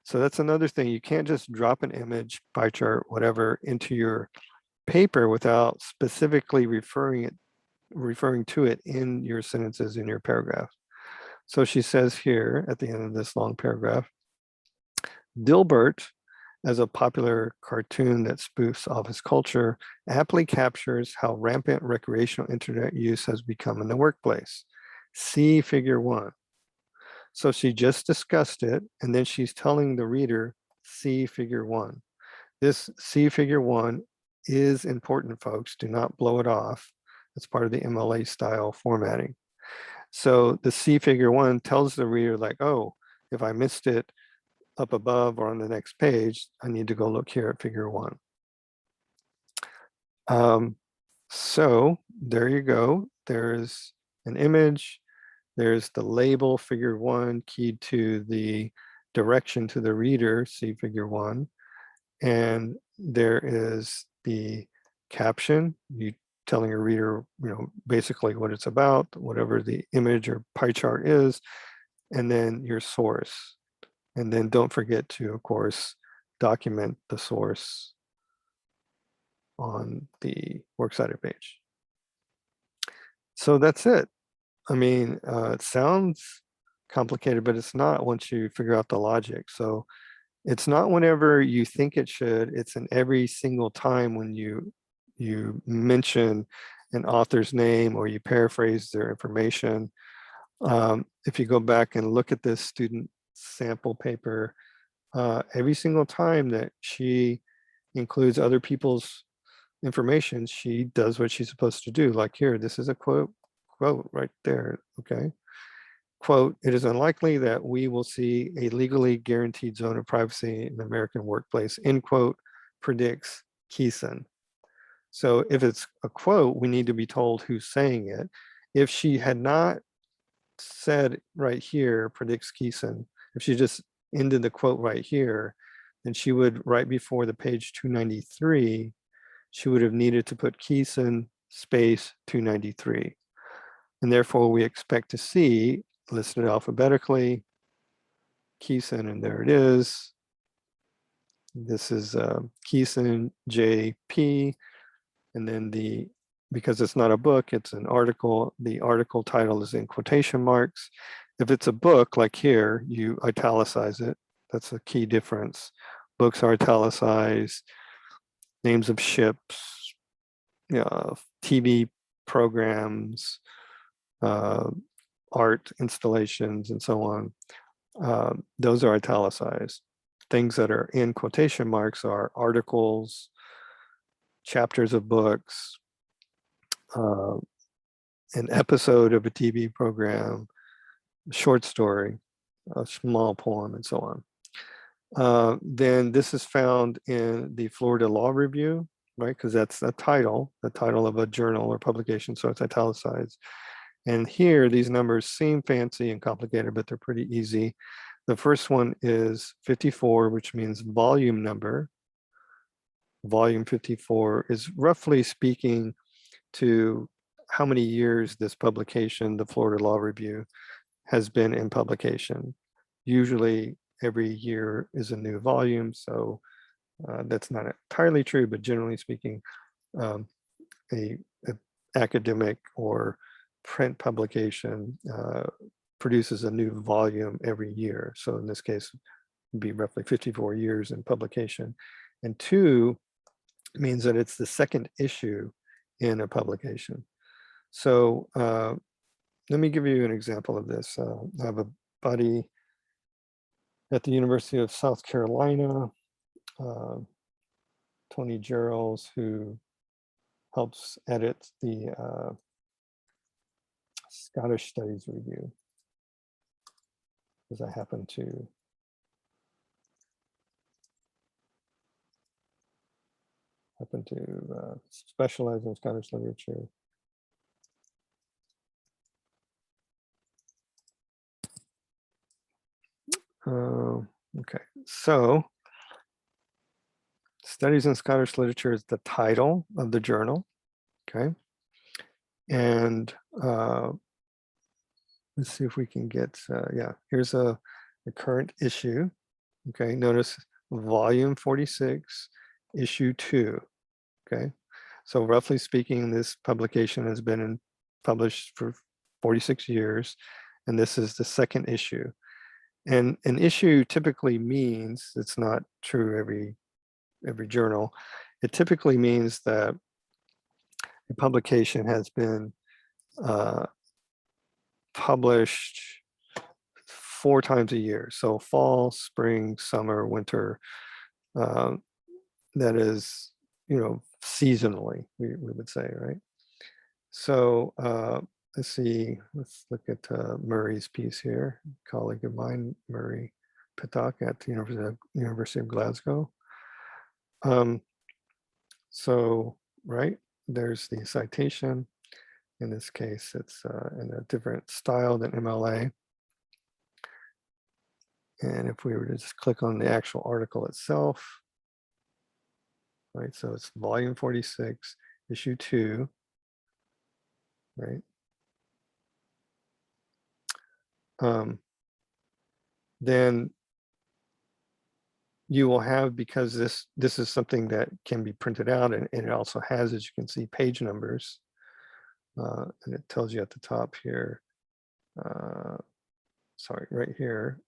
So that's another thing. You can't just drop an image, pie chart, whatever, into your paper without specifically referring to it in your sentences in your paragraph. So she says here at the end of this long paragraph, Dilbert, as a popular cartoon that spoofs office culture, aptly captures how rampant recreational internet use has become in the workplace. See figure 1. So she just discussed it, and then she's telling the reader, see figure 1. This see figure 1 is important, folks. Do not blow it off. It's part of the MLA style formatting. So the see figure 1 tells the reader, like, oh, if I missed it up above or on the next page, I need to go look here at figure 1. So there you go. There's an image. There's the label, figure 1, keyed to the direction to the reader, see figure 1. And there is the caption, you telling a reader, basically what it's about, whatever the image or pie chart is, and then your source. And then don't forget to, of course, document the source on the works cited page. So that's it. I mean, it sounds complicated, but it's not once you figure out the logic. So it's not whenever you think it should, it's in every single time when you mention an author's name or you paraphrase their information. If you go back and look at this student sample paper, every single time that she includes other people's information, she does what she's supposed to do. Like here, this is a quote right there, okay? Quote, it is unlikely that we will see a legally guaranteed zone of privacy in the American workplace, end quote, predicts Keeson. So if it's a quote, we need to be told who's saying it. If she had not said right here, predicts Keeson, if she just ended the quote right here, then she would, right before the page 293, she would have needed to put Keeson space 293. And therefore we expect to see, listed alphabetically, Keeson, and there it is. This is Keeson JP, and then because it's not a book, it's an article. The article title is in quotation marks. If it's a book, like here, you italicize it. That's a key difference. Books are italicized, names of ships, TV programs, art installations, and so on. Those are italicized. Things that are in quotation marks are articles, chapters of books, an episode of a TV program, a short story, a small poem, and so on. Then this is found in the Florida Law Review, right? Because that's the title of a journal or publication, so it's italicized. And here, these numbers seem fancy and complicated, but they're pretty easy. The first one is 54, which means volume number. Volume 54 is roughly speaking to how many years this publication, the Florida Law Review, has been in publication. Usually every year is a new volume, so that's not entirely true, but generally speaking, a academic or print publication produces a new volume every year. So in this case, it'd be roughly 54 years in publication. And 2 means that it's the second issue in a publication. So let me give you an example of this. I have a buddy at the University of South Carolina, Tony Gerals, who helps edit the Scottish Studies Review, because I happen to specialize in Scottish literature. Okay, so Studies in Scottish Literature is the title of the journal, okay? And let's see if we can get, here's the current issue, okay? Notice volume 46, issue 2, okay? So roughly speaking, this publication has been published for 46 years, and this is the second issue. And an issue typically means, it's not true every journal, it typically means that a publication has been published 4 times a year. So fall, spring, summer, winter, that is, seasonally, we would say, right? So let's see, let's look at Murray's piece here, colleague of mine, Murray Pittock at the University of Glasgow. So, right, there's the citation. In this case, it's in a different style than MLA. And if we were to just click on the actual article itself, right, so it's volume 46, issue 2, right? Then you will have, because this is something that can be printed out, and it also has, as you can see, page numbers. And it tells you at the top here, sorry, right here,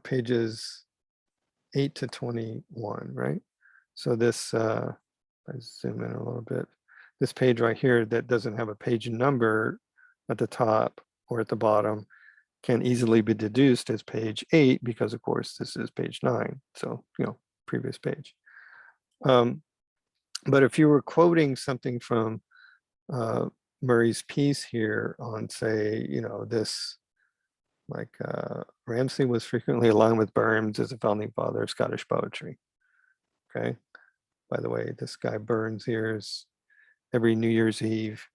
pages 8 to 21, right? So this, I zoom in a little bit, this page right here that doesn't have a page number at the top or at the bottom can easily be deduced as page 8, because of course this is page 9. So, previous page. But if you were quoting something from Murray's piece here on, say, this, like Ramsay was frequently aligned with Burns as a founding father of Scottish poetry. Okay. By the way, this guy Burns here is, every New Year's Eve,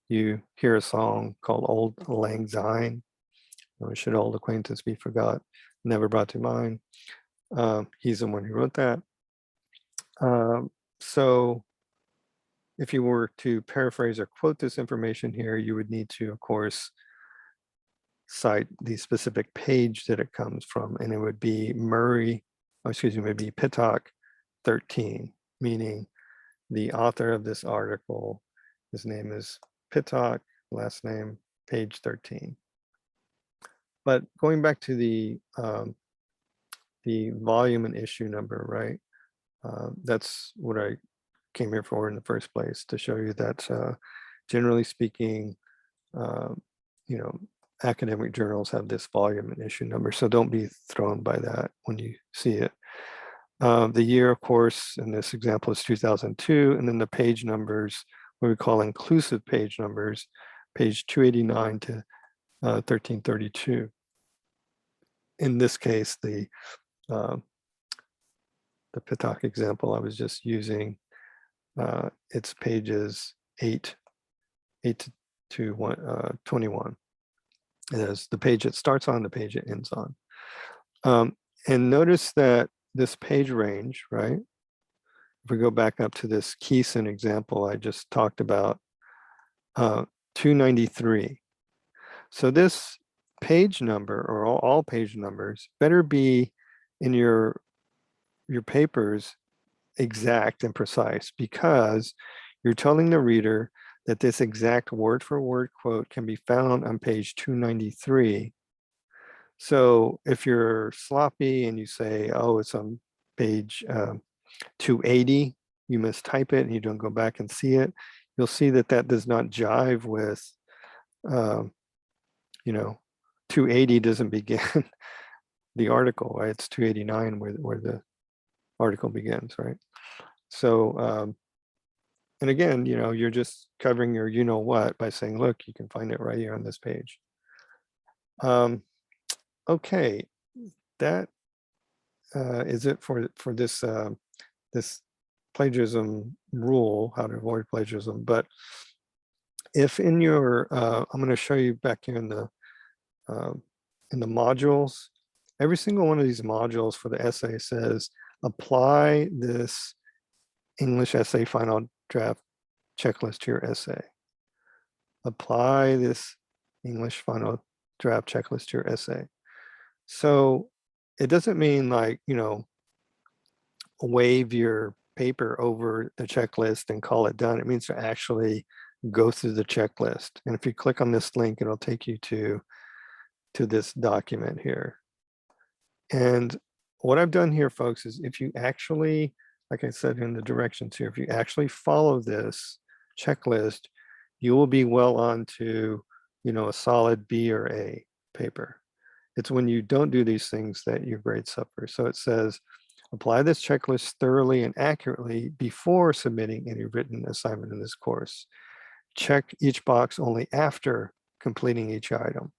you hear a song called Old Lang Syne. Should old acquaintance be forgot, never brought to mind. He's the one who wrote that. So if you were to paraphrase or quote this information here, you would need to, of course, cite the specific page that it comes from, and it would be Pittock 13, meaning the author of this article, his name is Pittock, last name, page 13. But going back to the volume and issue number, right? That's what I came here for in the first place, to show you that generally speaking, academic journals have this volume and issue number. So don't be thrown by that when you see it. The year, of course, in this example is 2002, and then the page numbers, what we call inclusive page numbers, page 289 to 1332. In this case, the Pittock example I was just using, it's pages 8 to 21. There's the page it starts on, the page it ends on. And notice that this page range, right? If we go back up to this Keeson example I just talked about, 293. So this page number, or all page numbers, better be in your papers exact and precise, because you're telling the reader that this exact word for word quote can be found on page 293. So if you're sloppy and you say, oh, it's on page 280, you mistype it and you don't go back and see it, you'll see that that does not jive with, 280 doesn't begin the article, right? It's 289 where the article begins, right? So, and again, you're just covering your what by saying, look, you can find it right here on this page. Okay, that is it for this this plagiarism rule, how to avoid plagiarism. But if in your, I'm going to show you back here in the modules, every single one of these modules for the essay says, apply this English essay final draft checklist to your essay. Apply this English final draft checklist to your essay. So it doesn't mean like, wave your paper over the checklist and call it done. It means to actually go through the checklist. And if you click on this link, it'll take you to this document here. And what I've done here, folks, is if you actually, like I said in the directions here, if you actually follow this checklist, you will be well on to, a solid B or A paper. It's when you don't do these things that your grades suffer. So it says, apply this checklist thoroughly and accurately before submitting any written assignment in this course. Check each box only after completing each item.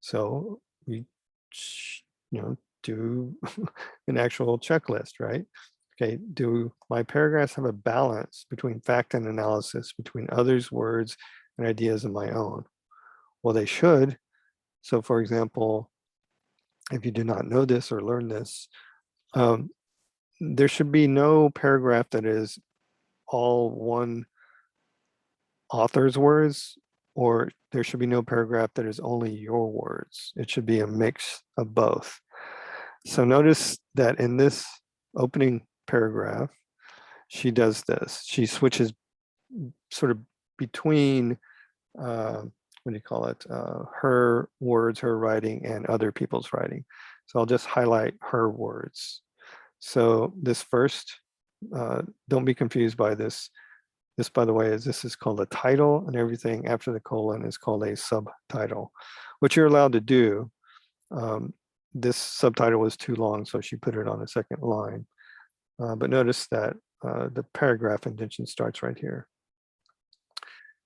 So you do an actual checklist, right? Okay, do my paragraphs have a balance between fact and analysis, between others' words and ideas of my own? Well, they should. So for example, if you do not know this or learn this, there should be no paragraph that is all one author's words, or there should be no paragraph that is only your words. It should be a mix of both. So notice that in this opening paragraph, she does this. She switches sort of between, what do you call it, her words, her writing, and other people's writing. So I'll just highlight her words. So this first, don't be confused by this. This, by the way, this is called a title, and everything after the colon is called a subtitle, which you're allowed to do. This subtitle was too long, so she put it on the second line. But notice that the paragraph indentation starts right here.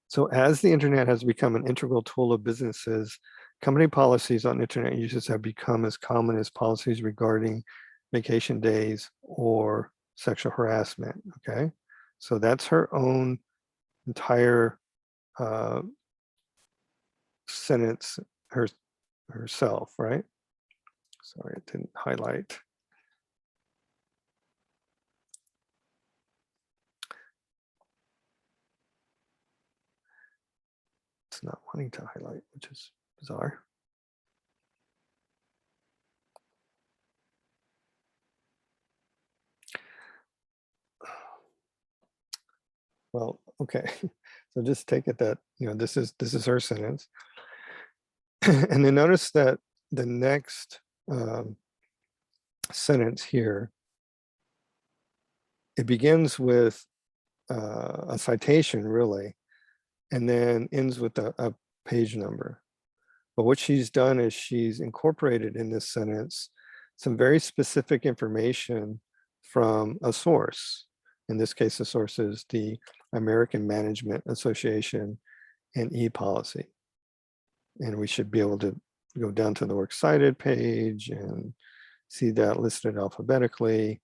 So as the internet has become an integral tool of businesses, company policies on internet uses have become as common as policies regarding vacation days or sexual harassment, okay? So that's her own entire sentence herself, right? Sorry, it didn't highlight. It's not wanting to highlight, which is bizarre. Well, okay. So just take it that, this is her sentence. And then notice that the next sentence here, it begins with a citation, really, and then ends with a page number. But what she's done is she's incorporated in this sentence some very specific information from a source. In this case, the source is the American Management Association and e-policy. And we should be able to go down to the works cited page and see that listed alphabetically.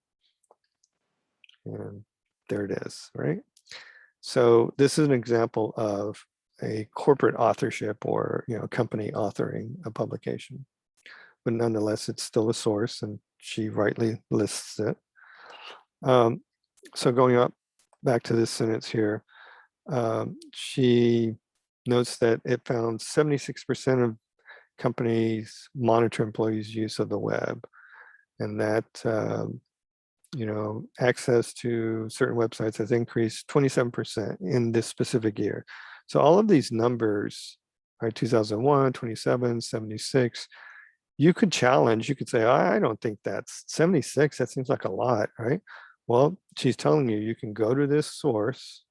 And there it is, right? So this is an example of a corporate authorship or company authoring a publication. But nonetheless, it's still a source and she rightly lists it. So going up back to this sentence here, she notes that it found 76% of companies monitor employees' use of the web, and that access to certain websites has increased 27% in this specific year. So all of these numbers, right, 2001, 27, 76, you could challenge, you could say, I don't think that's 76, that seems like a lot, right? Well, she's telling you, you can go to this source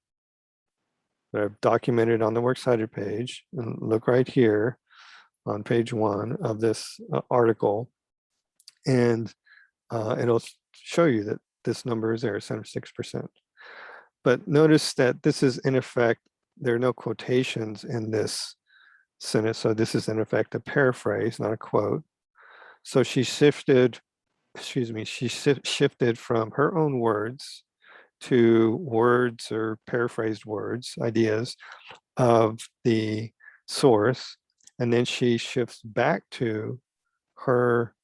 that I've documented on the works cited page and look right here on page 1 of this article, and it'll show you that this number is there, 76%. But notice that this is in effect, there are no quotations in this sentence. So this is in effect a paraphrase, not a quote. So she shifted from her own words to words or paraphrased words, ideas of the source. And then she shifts back to her,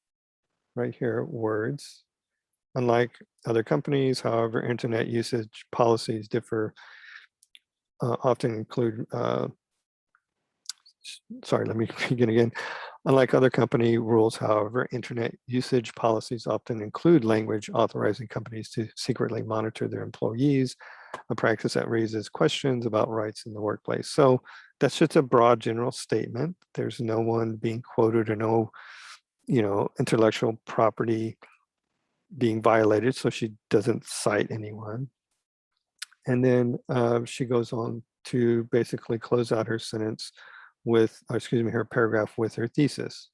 right here, words. Unlike other companies, however, internet usage policies differ, often include, sorry, let me begin again. Unlike other company rules, however, internet usage policies often include language authorizing companies to secretly monitor their employees, a practice that raises questions about rights in the workplace. So that's just a broad general statement. There's no one being quoted or no, intellectual property being violated, so she doesn't cite anyone. And then she goes on to basically close out her sentence with, her paragraph with her thesis,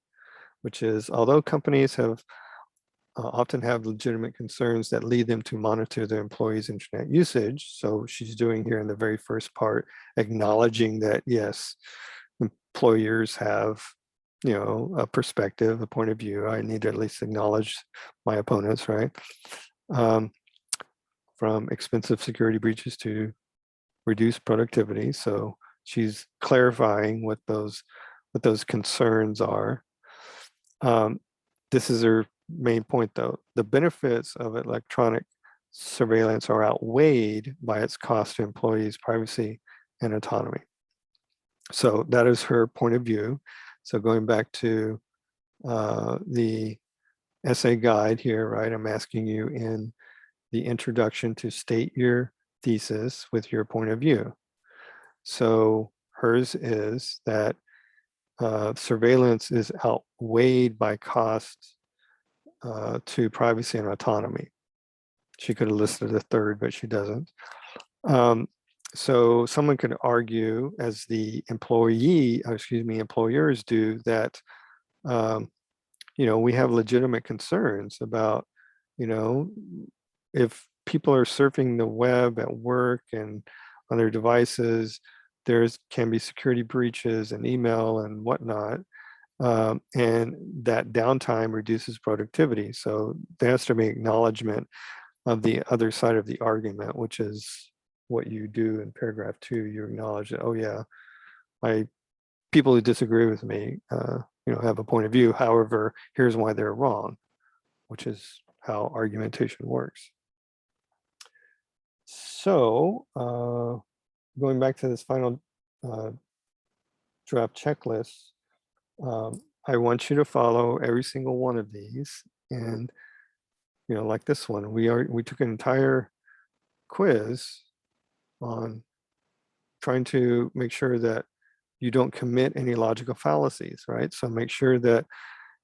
which is, although companies have often have legitimate concerns that lead them to monitor their employees' internet usage. So she's doing here in the very first part, acknowledging that, yes, employers have, a perspective, a point of view. I need to at least acknowledge my opponents, right? From expensive security breaches to reduced productivity. So she's clarifying what those concerns are. This is her main point, though. The benefits of electronic surveillance are outweighed by its cost to employees' privacy and autonomy. So that is her point of view. So going back to the essay guide here, right? I'm asking you in the introduction to state your thesis with your point of view. So hers is that surveillance is outweighed by cost to privacy and autonomy. She could have listed a third, but she doesn't. So someone could argue, as the employers do, that we have legitimate concerns about, if people are surfing the web at work and on their devices, there can be security breaches and email and whatnot. And that downtime reduces productivity. So there has to be acknowledgement of the other side of the argument, which is what you do in paragraph 2. You acknowledge that, oh yeah, people who disagree with me, have a point of view. However, here's why they're wrong, which is how argumentation works. So going back to this final draft checklist, I want you to follow every single one of these. And, like this one, we took an entire quiz on trying to make sure that you don't commit any logical fallacies, right? So make sure that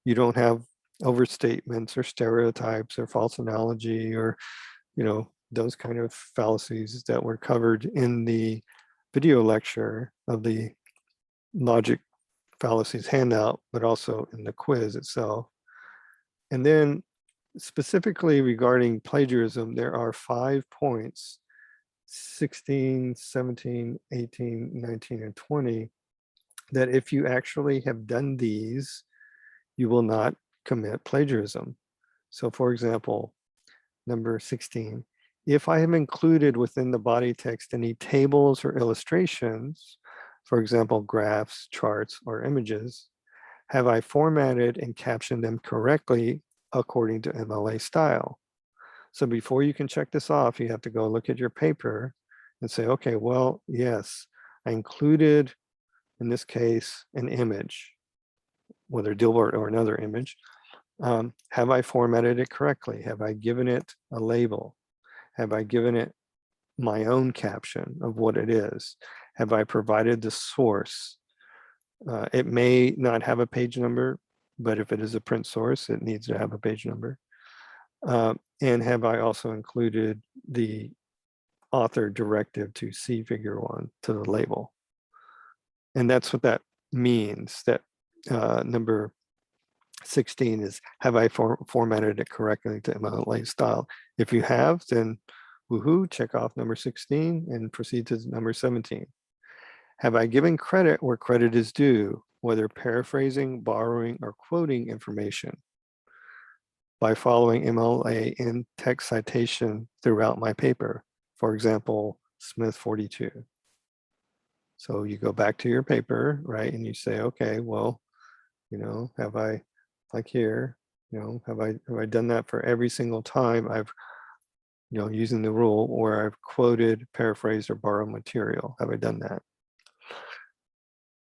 you don't have overstatements or stereotypes or false analogy or, those kind of fallacies that were covered in the video lecture of the logic fallacies handout, but also in the quiz itself. And then specifically regarding plagiarism, there are 5 points, 16, 17, 18, 19, and 20, that if you actually have done these, you will not commit plagiarism. So for example, number 16, if I have included within the body text any tables or illustrations, for example, graphs, charts, or images, have I formatted and captioned them correctly according to MLA style? So before you can check this off, you have to go look at your paper and say, okay, well, yes, I included, in this case, an image, whether Dilbert or another image. Have I formatted it correctly? Have I given it a label? Have I given it my own caption of what it is? Have I provided the source? It may not have a page number, but if it is a print source, it needs to have a page number. And have I also included the author directive to see figure 1 to the label? And that's what that means, that number 16 is, have I formatted it correctly to MLA style? If you have, then woohoo, check off number 16 and proceed to number 17. Have I given credit where credit is due, whether paraphrasing, borrowing, or quoting information by following MLA in text citation throughout my paper? For example, Smith 42. So you go back to your paper, right? And you say, okay, well, have I, like here, have I done that for every single time I've, using the rule, or I've quoted, paraphrased, or borrowed material? Have I done that?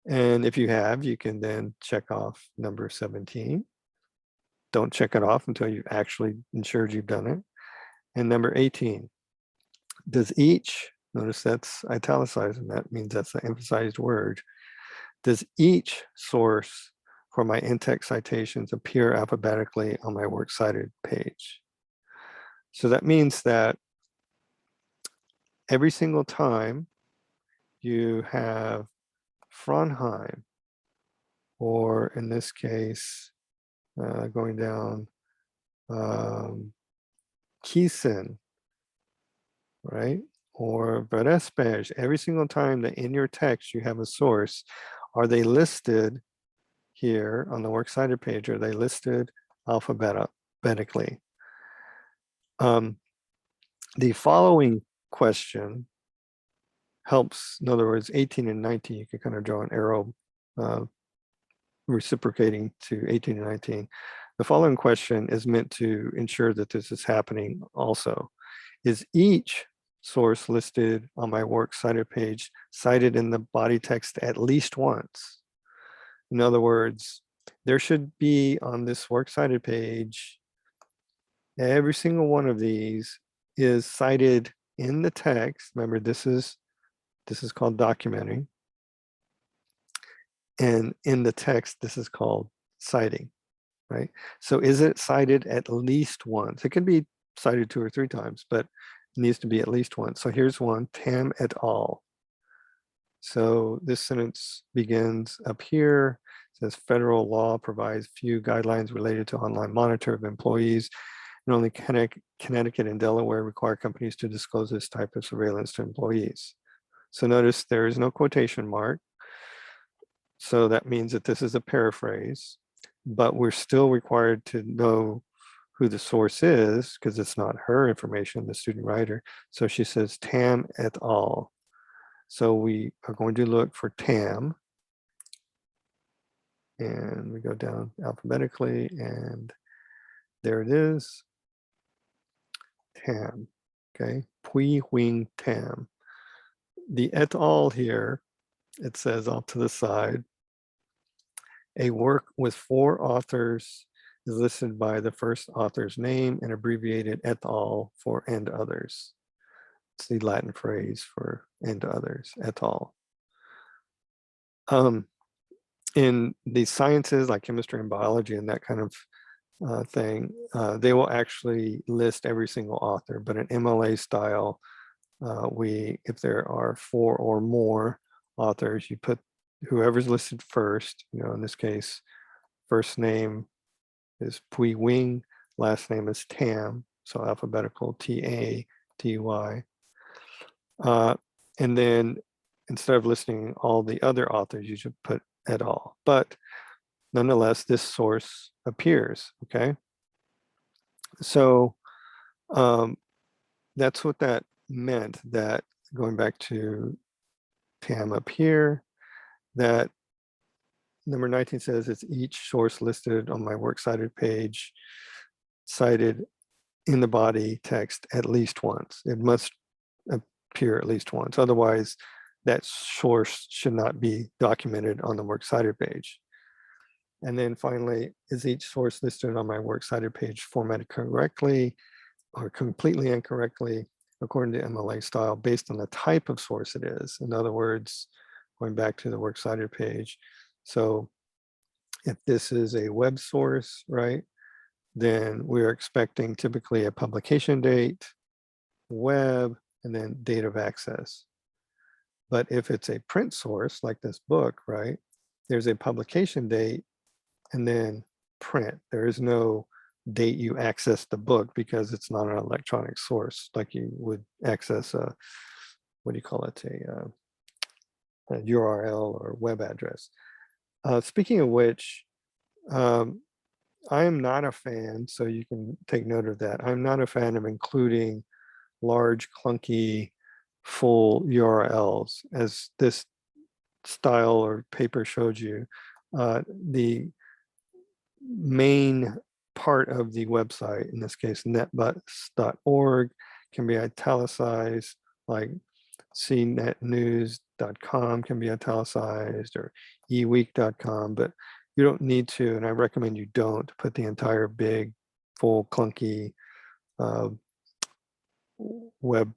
And if you have, you can then check off number 17. Don't check it off until you've actually ensured you've done it. And number 18, does each, notice that's italicized, and that means that's the emphasized word, does each source for my in-text citations appear alphabetically on my works cited page? So that means that every single time you have Frauenheim, or in this case, going down, Kiesin, right? Or Verespej, every single time that in your text you have a source, are they listed here on the works cited page? Are they listed alphabetically? The following question helps. In other words, 18 and 19, you can kind of draw an arrow reciprocating to 18 and 19. The following question is meant to ensure that this is happening also. Is each source listed on my works cited page cited in the body text at least once? In other words, there should be on this works cited page, every single one of these is cited in the text. Remember, this is called documenting. And in the text, this is called citing, right? So is it cited at least once? It can be cited 2 or 3 times, but it needs to be at least once. So here's one, Tam et al. So this sentence begins up here. It says federal law provides few guidelines related to online monitor of employees, and only Connecticut and Delaware require companies to disclose this type of surveillance to employees. So notice there is no quotation mark. So that means that this is a paraphrase, but we're still required to know who the source is because it's not her information, the student writer. So she says Tam et al. So we are going to look for Tam, and we go down alphabetically, and there it is, Tam, okay, Pui Wing Tam. The et al here, it says off to the side, a work with 4 authors is listed by the first author's name and abbreviated et al. For and others. It's the Latin phrase for "and others" et al. In the sciences like chemistry and biology and that kind of thing, they will actually list every single author, but in MLA style, if there are 4 or more authors, you put whoever's listed first. In this case, first name is Pui Wing, last name is Tam, so alphabetical T-A-T-Y. And then instead of listing all the other authors, you should put et al. But nonetheless, this source appears, okay? So that's what that meant, that going back to Tam up here, that number 19 says it's each source listed on my works cited page, cited in the body text at least once. It must appear at least once. Otherwise, that source should not be documented on the works cited page. And then finally, is each source listed on my works cited page formatted correctly or completely incorrectly according to MLA style based on the type of source it is? In other words, going back to the works cited page. So if this is a web source, right, then we're expecting typically a publication date, web, and then date of access. But if it's a print source like this book, right, there's a publication date and then print. There is no date you access the book because it's not an electronic source like you would access a, what do you call it, a URL or web address. Speaking of which, I am not a fan, so you can take note of that. I'm not a fan of including large, clunky, full URLs, as this style or paper showed you. The main part of the website, in this case, netbus.org, can be italicized, like cnetnews.com can be italicized, or eweek.com, but you don't need to, and I recommend you don't put the entire big, full, clunky web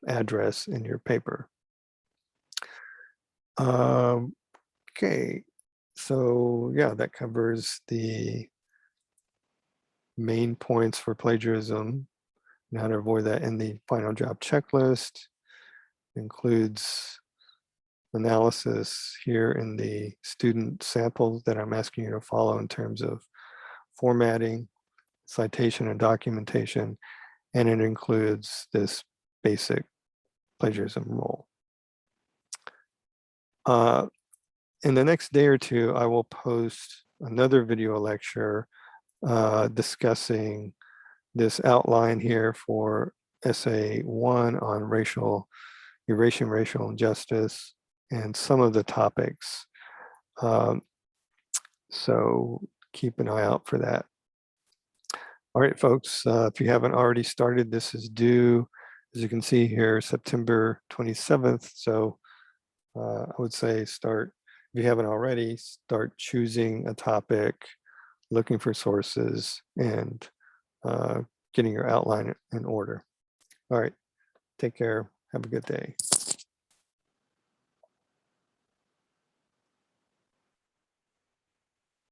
address in your paper. Okay, so yeah, that covers the main points for plagiarism and how to avoid that in the final job checklist. Includes analysis here in the student samples that I'm asking you to follow in terms of formatting, citation, and documentation, and it includes this basic plagiarism rule. In the next day or two, I will post another video lecture discussing this outline here for essay 1 on erasing racial injustice and some of the topics. So keep an eye out for that. All right, folks, if you haven't already started, this is due, as you can see here, September 27th. So I would say start, if you haven't already, start choosing a topic, looking for sources, and getting your outline in order. All right, take care. Have a good day.